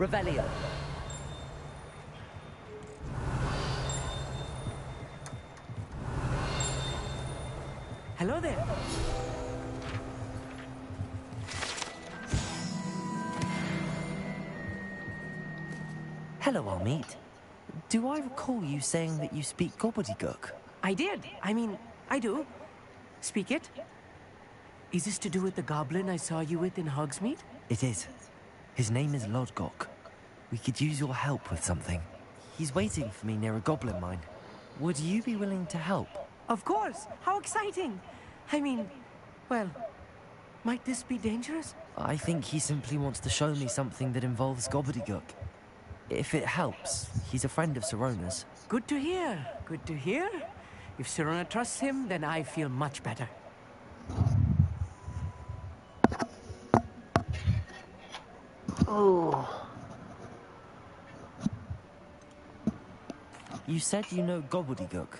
Revelio. Hello there. Hello, Armeet. Do I recall you saying that you speak gobbledygook? I did. I mean, I do. Speak it. Is this to do with the goblin I saw you with in Hogsmeade? It is. His name is Lodgok. We could use your help with something. He's waiting for me near a goblin mine. Would you be willing to help? Of course! How exciting! I mean, well, might this be dangerous? I think he simply wants to show me something that involves gobbledygook. If it helps, he's a friend of Sirona's. Good to hear. Good to hear. If Sirona trusts him, then I feel much better. Oh. You said you know gobbledygook,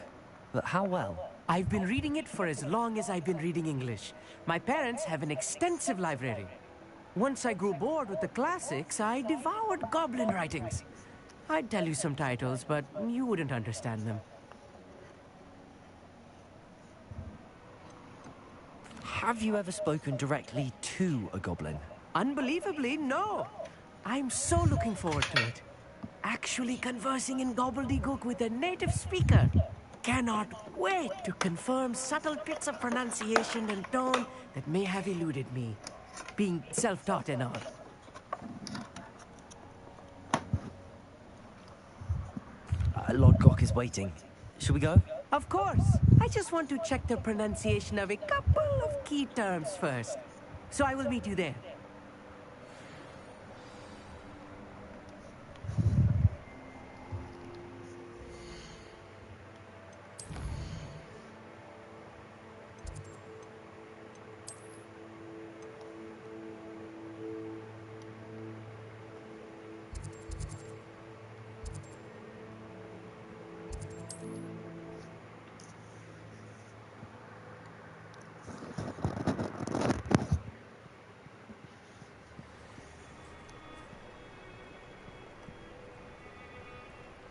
but how well? I've been reading it for as long as I've been reading English. My parents have an extensive library. Once I grew bored with the classics, I devoured goblin writings. I'd tell you some titles, but you wouldn't understand them. Have you ever spoken directly to a goblin? Unbelievably, no. I'm so looking forward to it. Actually conversing in gobbledygook with a native speaker. Cannot wait to confirm subtle bits of pronunciation and tone that may have eluded me. Being self-taught and all. Lord Gok is waiting. Shall we go? Of course. I just want to check the pronunciation of a couple of key terms first. So I will meet you there.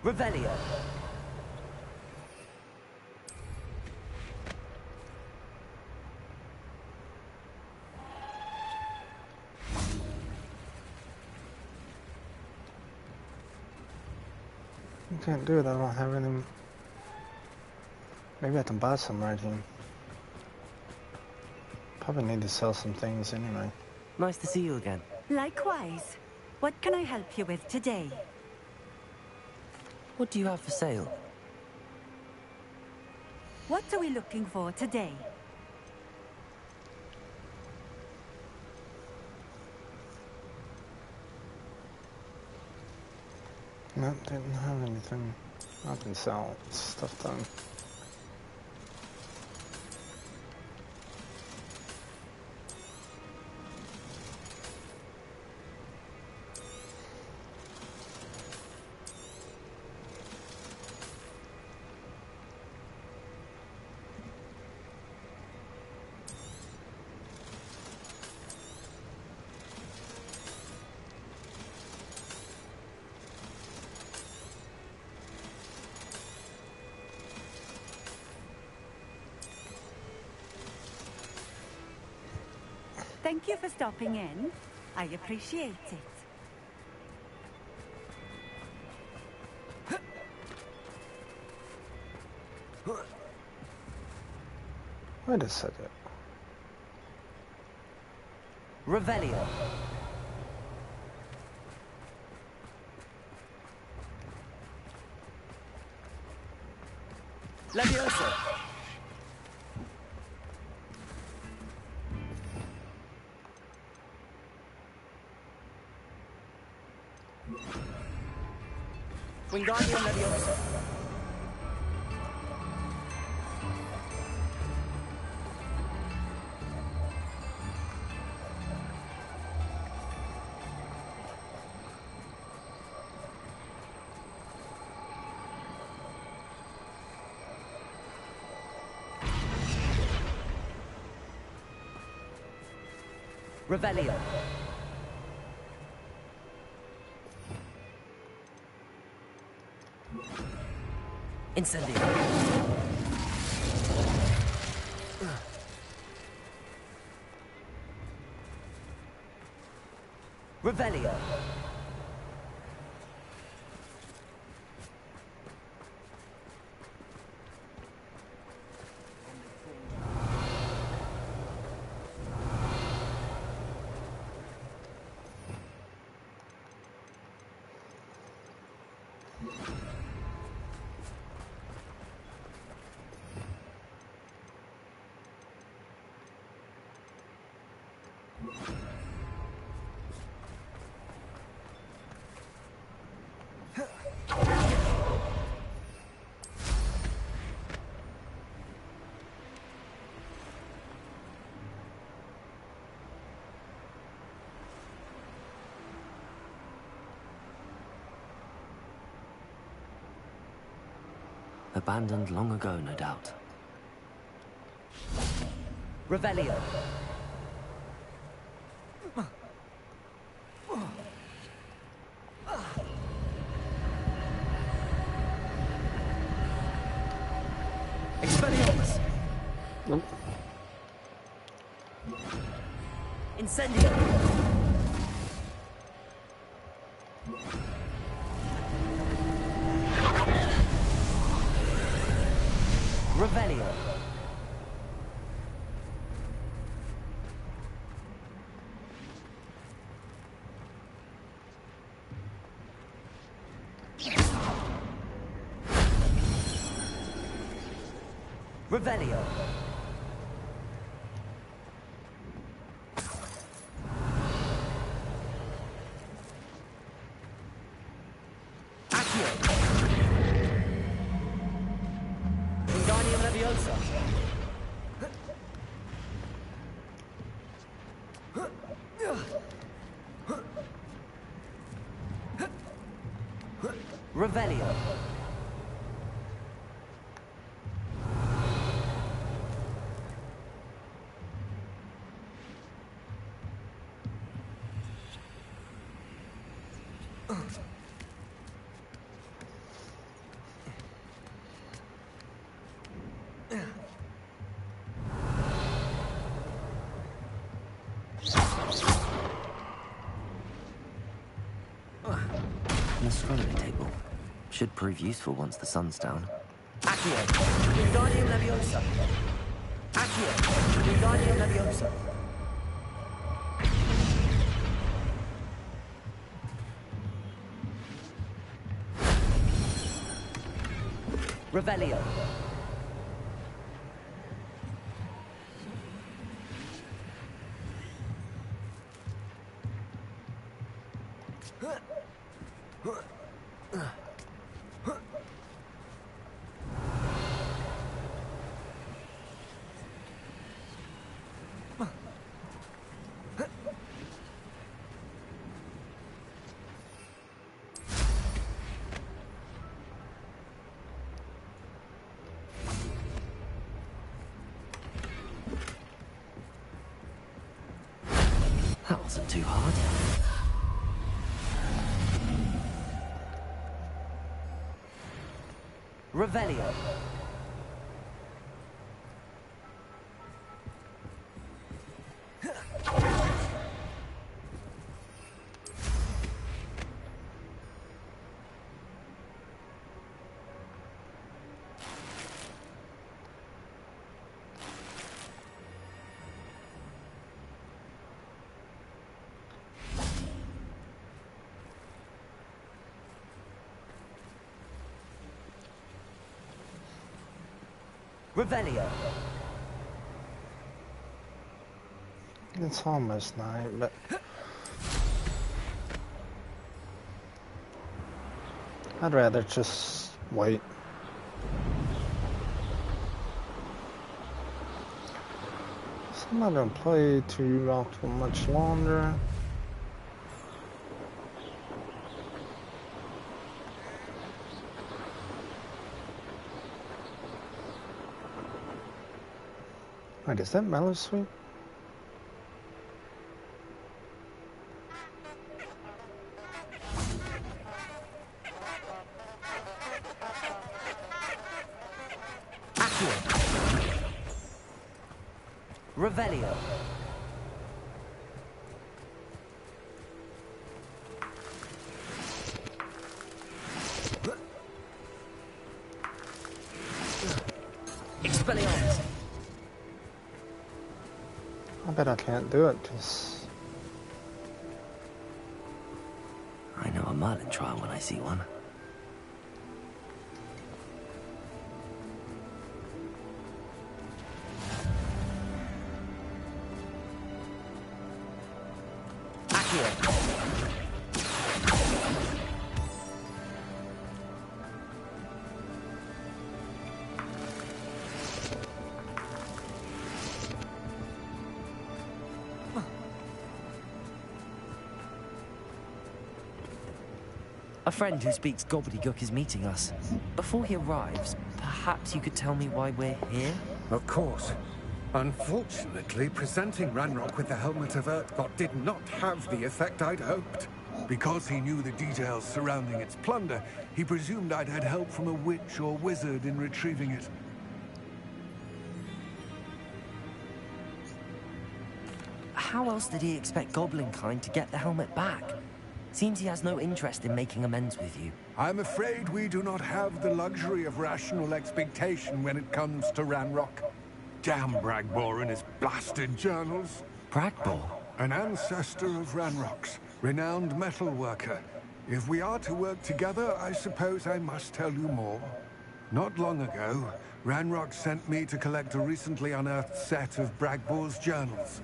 Revelio. You can't do it, I don't have any... Maybe I can buy some writing. Probably need to sell some things anyway. Nice to see you again. Likewise. What can I help you with today? What do you have for sale? What are we looking for today? Nope, didn't have anything. I can sell stuff done. Thank you for stopping in. I appreciate it. Wait a second. Revelio. Leviosa. Wingardium Leviosa. Revelio. Incendio. Revelio. Abandoned long ago, no doubt. Revelio. Expelliarmus. Nope. Incendio. Revelio. Revelio. Accio. Wingardium Leviosa. Revelio. An astronomy table. Should prove useful once the sun's down. Accio. Wingardium Leviosa. Accio. Wingardium Leviosa. Revelio. That wasn't too hard. Revelio. Revelio. It's almost night, but I'd rather just wait. So I'm not gonna play too much longer. Wait, is that Mellow Sweet? Revelio. Expelliarmus. I bet I can't do it, because I know a Merlin trial when I see one. A friend who speaks gobbledygook is meeting us. Before he arrives, Perhaps you could tell me why we're here? Of course. Unfortunately, presenting Ranrock with the Helmet of Urtkot did not have the effect I'd hoped. Because he knew the details surrounding its plunder, he presumed I'd had help from a witch or wizard in retrieving it. How else did he expect Goblinkind to get the helmet back? Seems he has no interest in making amends with you. I'm afraid we do not have the luxury of rational expectation when it comes to Ranrock. Damn Bragbor and his blasted journals. Bragbor? An ancestor of Ranrock's, renowned metal worker. If we are to work together, I suppose I must tell you more. Not long ago, Ranrock sent me to collect a recently unearthed set of Bragbor's journals.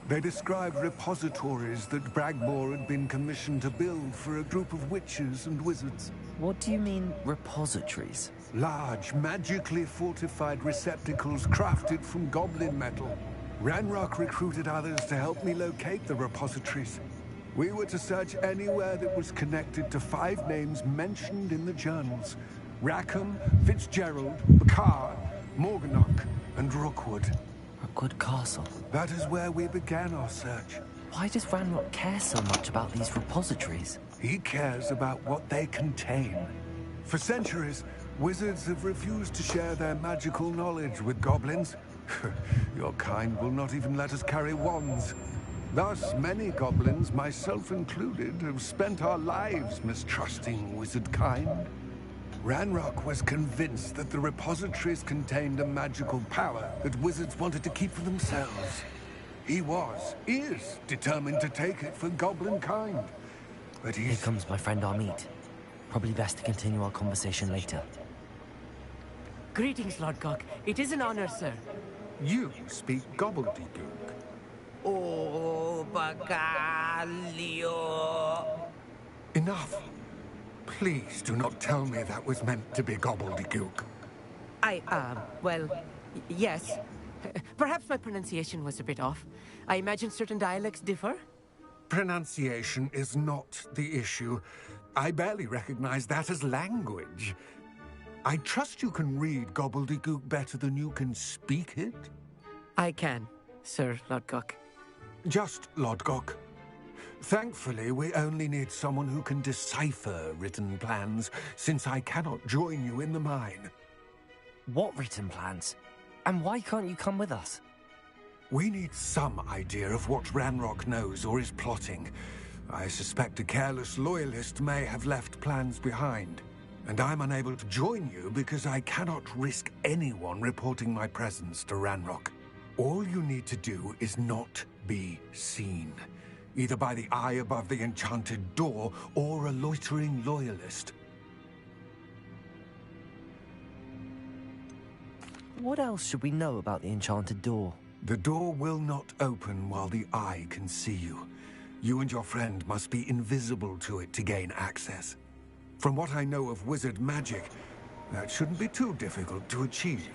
They described repositories that Bragbor had been commissioned to build for a group of witches and wizards. What do you mean, repositories? Large, magically fortified receptacles crafted from goblin metal. Ranrock recruited others to help me locate the repositories. We were to search anywhere that was connected to 5 names mentioned in the journals. Rackham, Fitzgerald, Bakar, Morganach, and Rookwood. Rookwood Castle? That is where we began our search. Why does Ranrock care so much about these repositories? He cares about what they contain. For centuries, wizards have refused to share their magical knowledge with goblins. Your kind will not even let us carry wands. Thus, many goblins, myself included, have spent our lives mistrusting wizard kind. Ranrock was convinced that the repositories contained a magical power that wizards wanted to keep for themselves. He is determined to take it for goblin kind. But Here comes my friend Amit. Probably best to continue our conversation later. Greetings, Lodgok. It is an honor, sir. You speak gobbledygook. Oh, Bagalio. Enough. Please do not tell me that was meant to be gobbledygook. Well, yes. Perhaps my pronunciation was a bit off. I imagine certain dialects differ. Pronunciation is not the issue. I barely recognize that as language. I trust you can read gobbledygook better than you can speak it? I can, Sir Lodgok. Just Lodgok. Thankfully, we only need someone who can decipher written plans, since I cannot join you in the mine. What written plans? And why can't you come with us? We need some idea of what Ranrock knows or is plotting. I suspect a careless loyalist may have left plans behind. And I'm unable to join you because I cannot risk anyone reporting my presence to Ranrock. All you need to do is not be seen. Either by the eye above the enchanted door, or a loitering loyalist. What else should we know about the enchanted door? The door will not open while the eye can see you. You and your friend must be invisible to it to gain access. From what I know of wizard magic, that shouldn't be too difficult to achieve.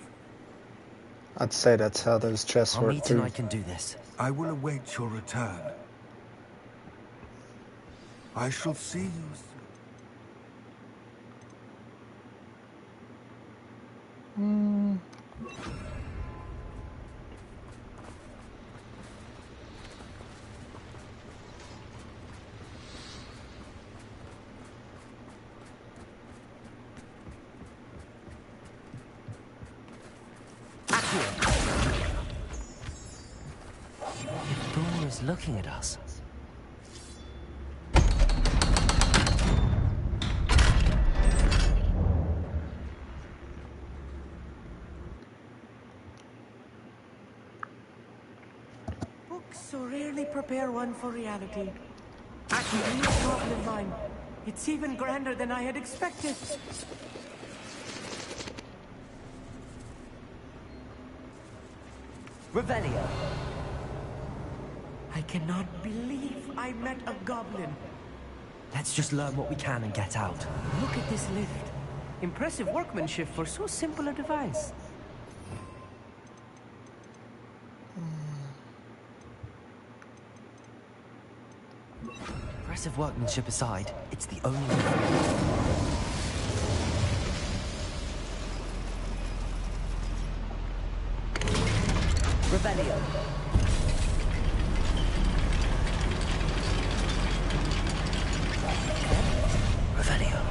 I'd say that's how those chests work too. I can do this. I will await your return. I shall see you soon. The door is looking at us. Books so rarely prepare one for reality. Actually, new goblin mine. It's even grander than I had expected. Revelio. I cannot believe I met a goblin. Let's just learn what we can and get out. Look at this lift. Impressive workmanship for so simple a device. Impressive workmanship aside, it's the only way. Revelio. Revelio.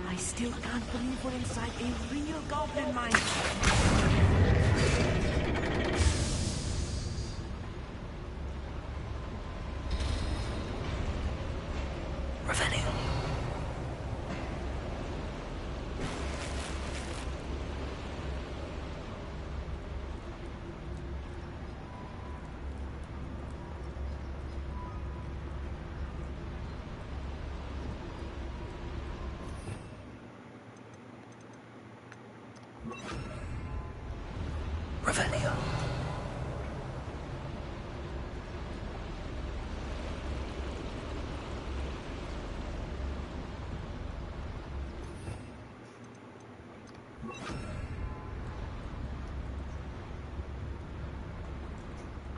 I still can't believe we're inside a real goblin mine. Revelio. Revelio.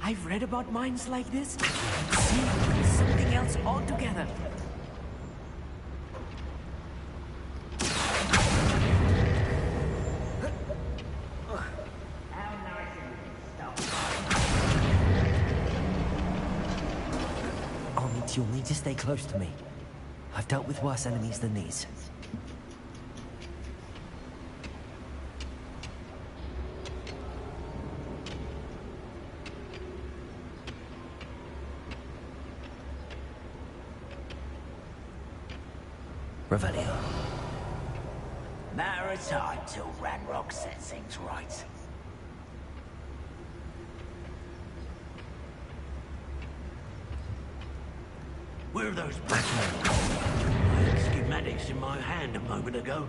I've read about mines like this. See, it's something else altogether. You'll need to stay close to me. I've dealt with worse enemies than these. Revelio. Matter of time till VanLuke sets things right. Where are those batteries? I had schematics in my hand a moment ago.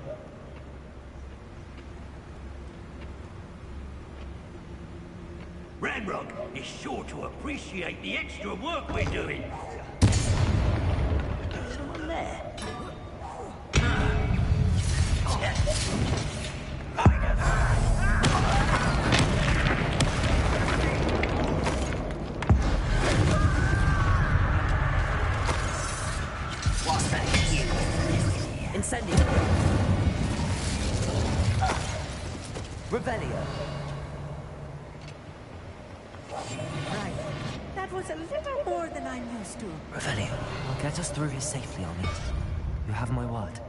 VanLuke is sure to appreciate the extra work we're doing. Someone there? Incendio. Revelio. Right. That was a little more than I'm used to. Revelio. I'll get us through here safely on it. You have my word.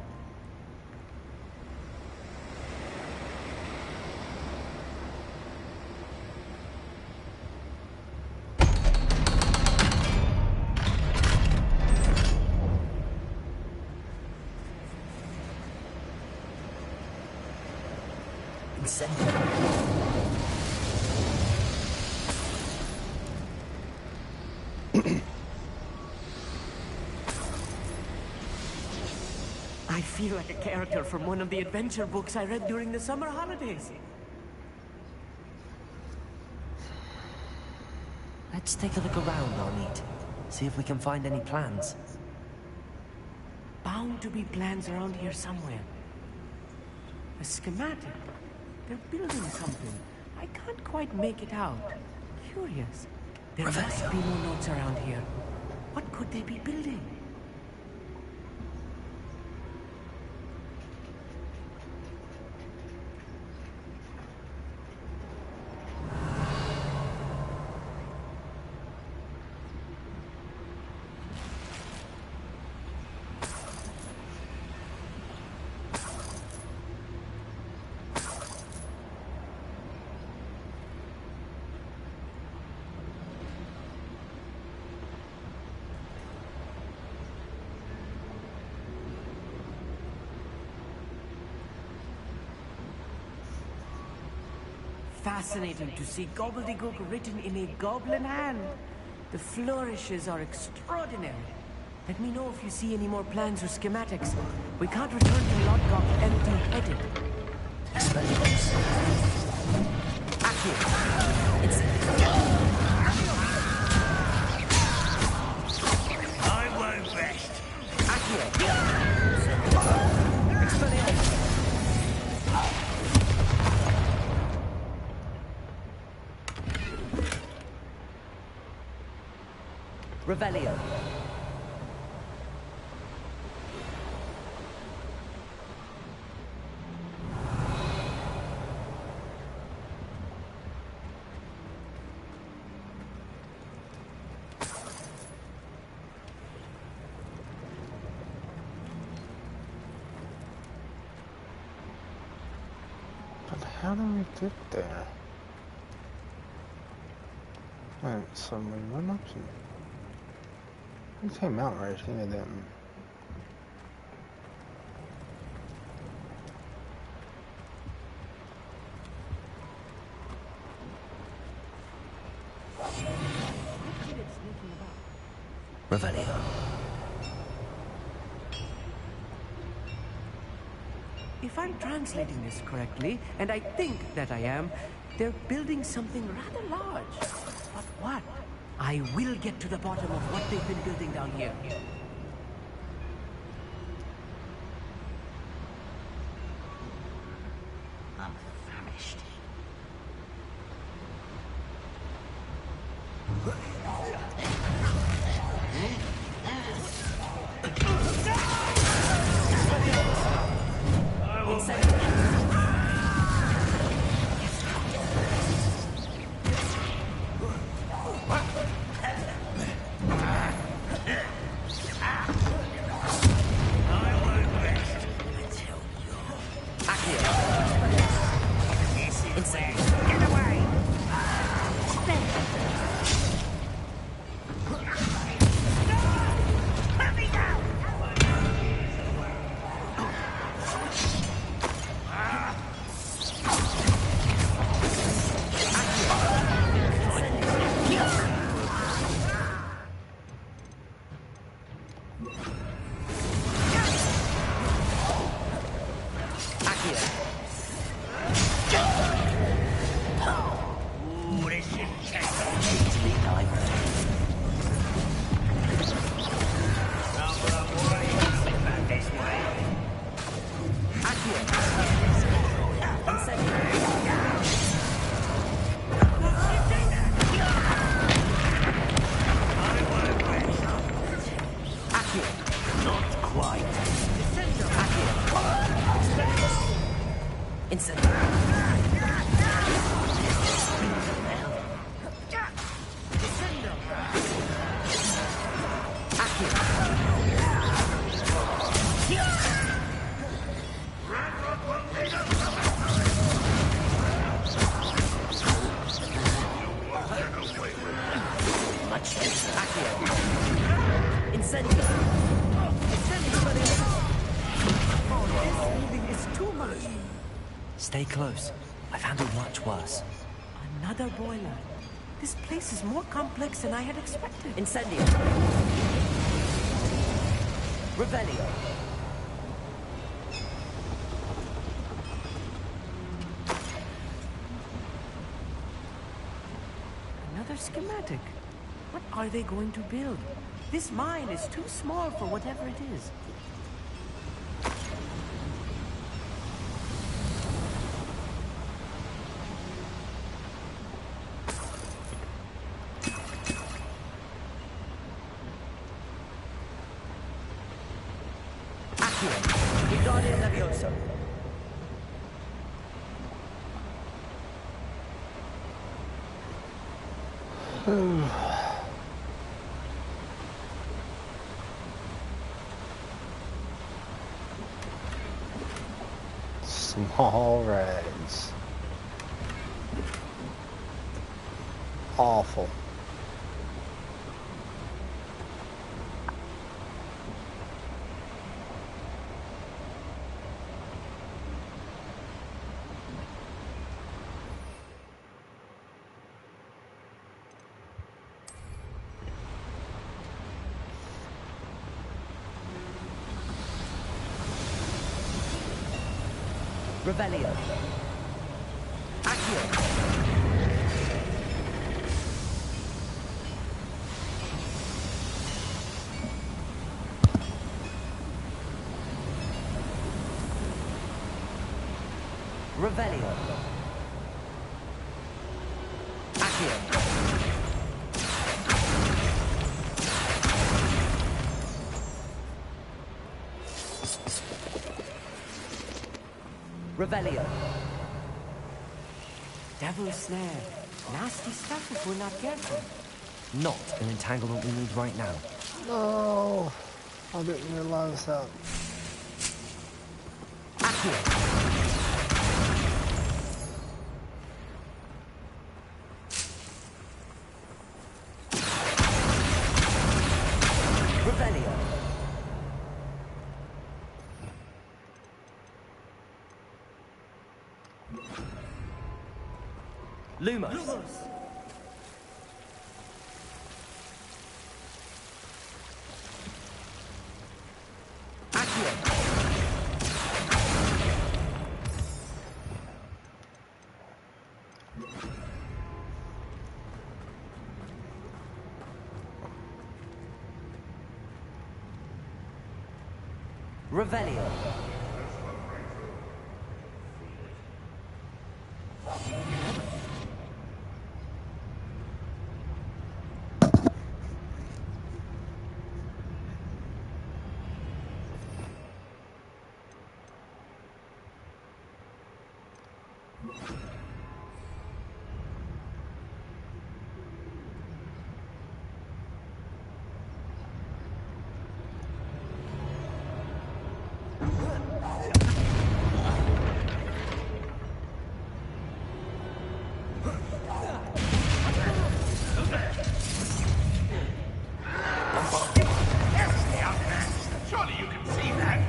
I feel like a character from one of the adventure books I read during the summer holidays. Let's take a look around, Arneet. See if we can find any plans. Bound to be plans around here somewhere. A schematic. They're building something. I can't quite make it out. Curious. There must be more notes around here. What could they be building? Fascinating to see gobbledygook written in a goblin hand. The flourishes are extraordinary. Let me know if you see any more plans or schematics. We can't return to Lodgok empty-headed. I won't rest. Revelio. how do we get there? Wait, so we went up and... We came out right here, didn't we? Revelio. If I'm translating this correctly, and I think that I am, they're building something rather large. But what? I will get to the bottom of what they've been building down here. I'm famished. Stay close. I've handled much worse. Another boiler. This place is more complex than I had expected. Incendio. Revelio. Another schematic. What are they going to build? This mine is too small for whatever it is. Small rags. Awful. Revelio. Accio. Revelio. Accio. Revelio. Devil's snare. Nasty stuff if we're not careful. Not an entanglement we need right now. No, I didn't realize that. Accio. Revelio. Lumos. Revelio. Surely you can see that.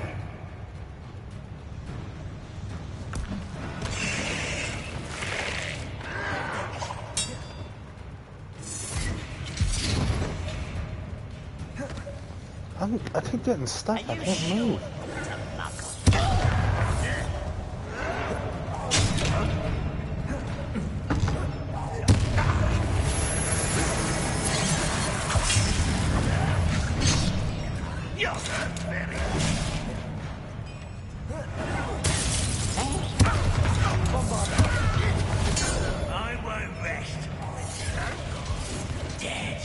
I keep getting stuck. I can't move. I won't rest. Dead.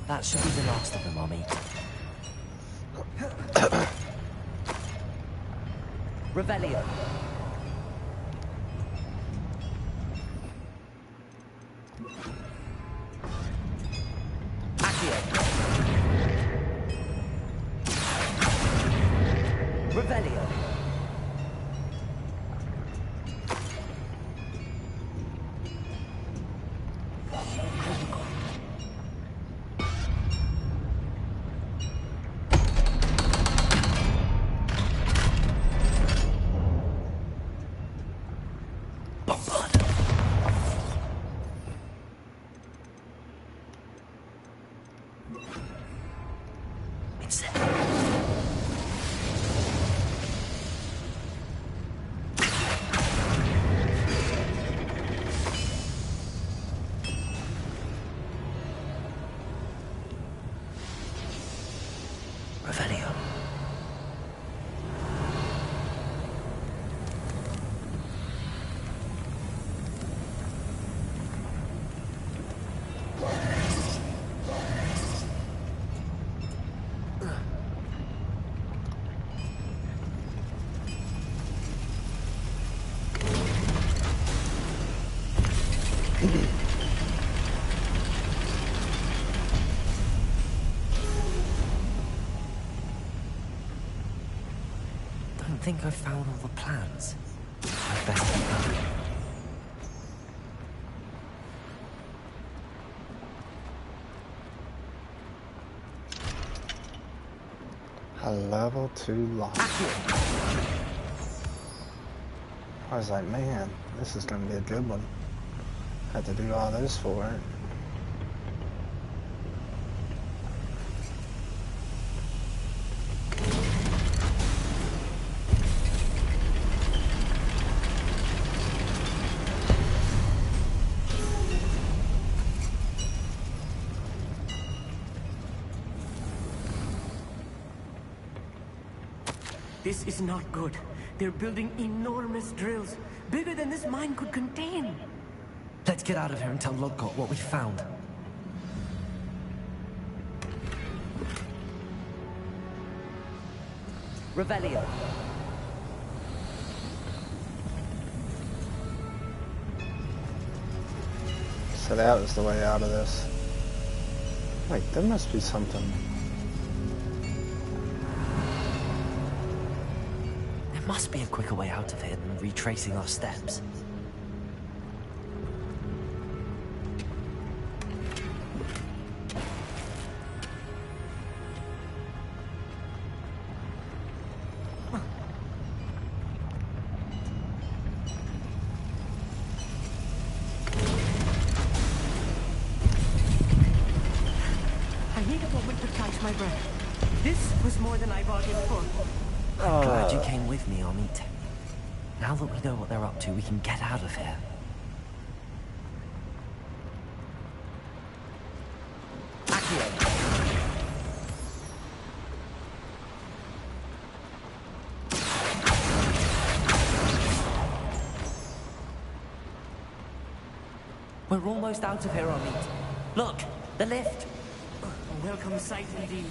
That should be the last of them, Mommy. Revelio. Accio. Revelio. Don't think I've found all the plans. I'd best keep going. A level 2 lock. I was like, man, this is gonna be a good one. Had to do all this for it. This is not good. They're building enormous drills, bigger than this mine could contain. Let's get out of here and tell Lodgok what we found. Revelio. So that was the way out of this. Wait, there must be something. There must be a quicker way out of here than retracing our steps. My breath. This was more than I bargained for. I'm glad you came with me, Amit. Now that we know what they're up to, we can get out of here. We're almost out of here, Amit. Look, the lift. A welcome sight indeed.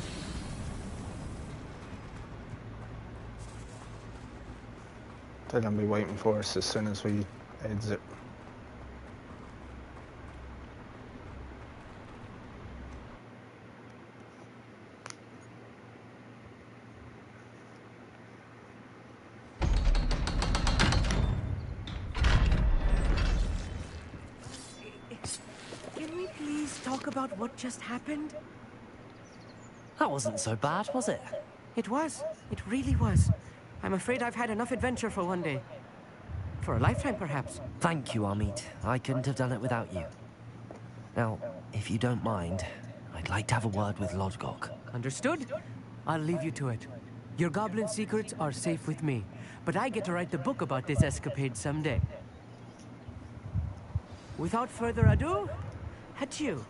They're gonna be waiting for us as soon as we exit. Can we please talk about what just happened? That wasn't so bad, was it? It was. It really was. I'm afraid I've had enough adventure for one day. For a lifetime, perhaps. Thank you, Amit. I couldn't have done it without you. Now, if you don't mind, I'd like to have a word with Lodgok. Understood? I'll leave you to it. Your goblin secrets are safe with me, but I get to write the book about this escapade someday. Without further ado, adieu.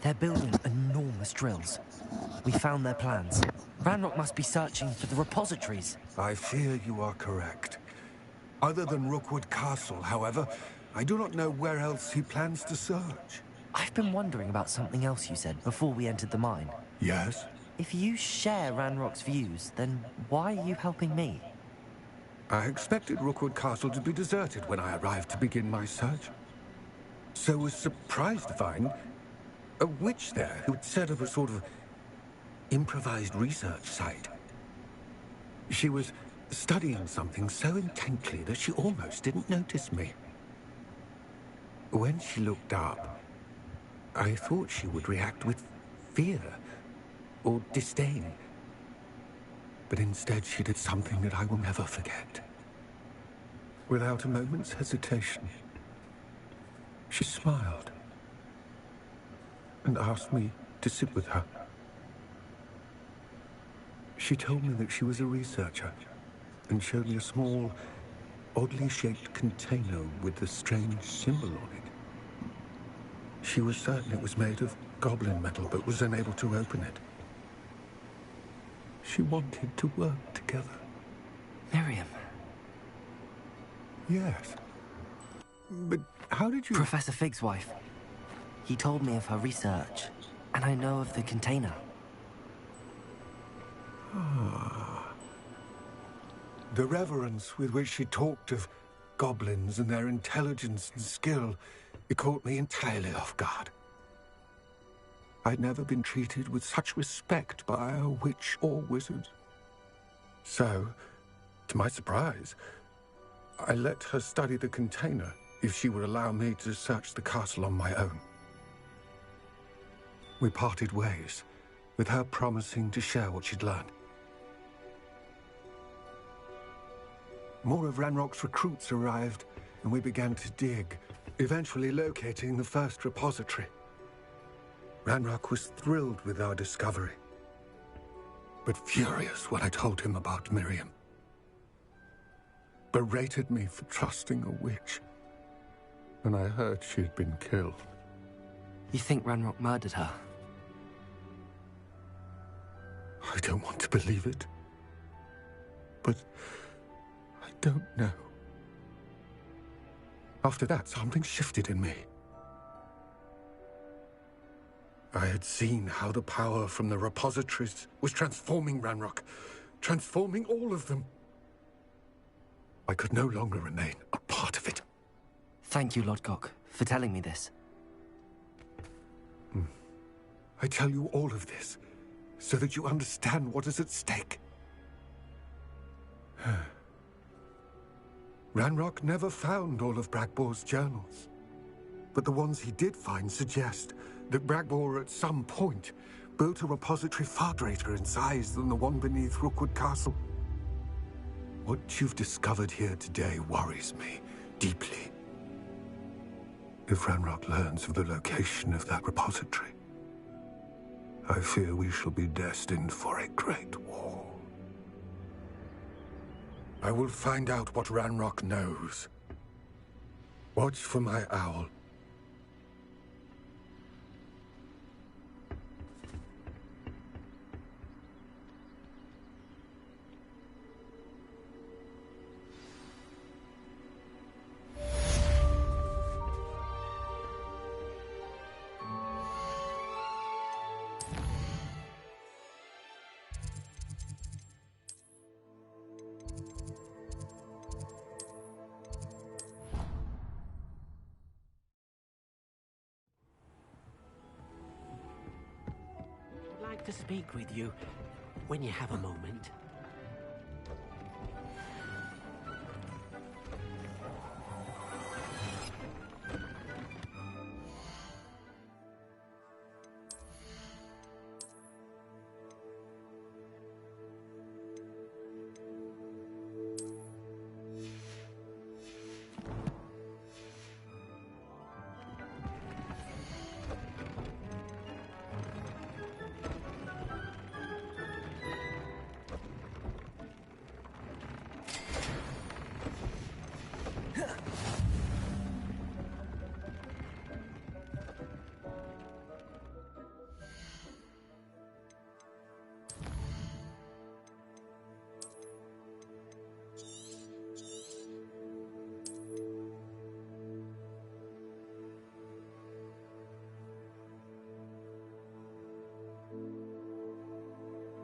They're building enormous drills. We found their plans. VanLuke must be searching for the repositories. I fear you are correct. Other than Rookwood Castle, however, I do not know where else he plans to search. I've been wondering about something else you said before we entered the mine. Yes? If you share Ranrock's views, then why are you helping me? I expected Rookwood Castle to be deserted when I arrived to begin my search. So was surprised to find a witch there who had set up a sort of improvised research site. She was studying something so intently that she almost didn't notice me. When she looked up, I thought she would react with fear or disdain. But instead she did something that I will never forget. Without a moment's hesitation, she smiled and asked me to sit with her. She told me that she was a researcher and showed me a small, oddly shaped container with a strange symbol on it. She was certain it was made of goblin metal, but was unable to open it. She wanted to work together. Miriam. Yes. But how did you... Professor Fig's wife. He told me of her research. And I know of the container. The reverence with which she talked of goblins and their intelligence and skill, it caught me entirely off guard. I'd never been treated with such respect by a witch or wizard. So, to my surprise, I let her study the container if she would allow me to search the castle on my own. We parted ways, with her promising to share what she'd learned. More of Ranrock's recruits arrived, and we began to dig, eventually locating the first repository. Ranrock was thrilled with our discovery, but furious when I told him about Miriam. Berated me for trusting a witch, and I heard she'd been killed. You think Ranrock murdered her? I don't want to believe it, but I don't know. After that, something shifted in me. I had seen how the power from the repositories was transforming Ranrock, transforming all of them. I could no longer remain a part of it. Thank you, Lodgok, for telling me this. I tell you all of this so that you understand what is at stake. Ranrock never found all of Bragbor's journals, but the ones he did find suggest that Bragbor at some point built a repository far greater in size than the one beneath Rookwood Castle. What you've discovered here today worries me deeply. If Ranrock learns of the location of that repository, I fear we shall be destined for a great war. I will find out what Ranrock knows. Watch for my owl. I'd like to speak with you when you have a moment.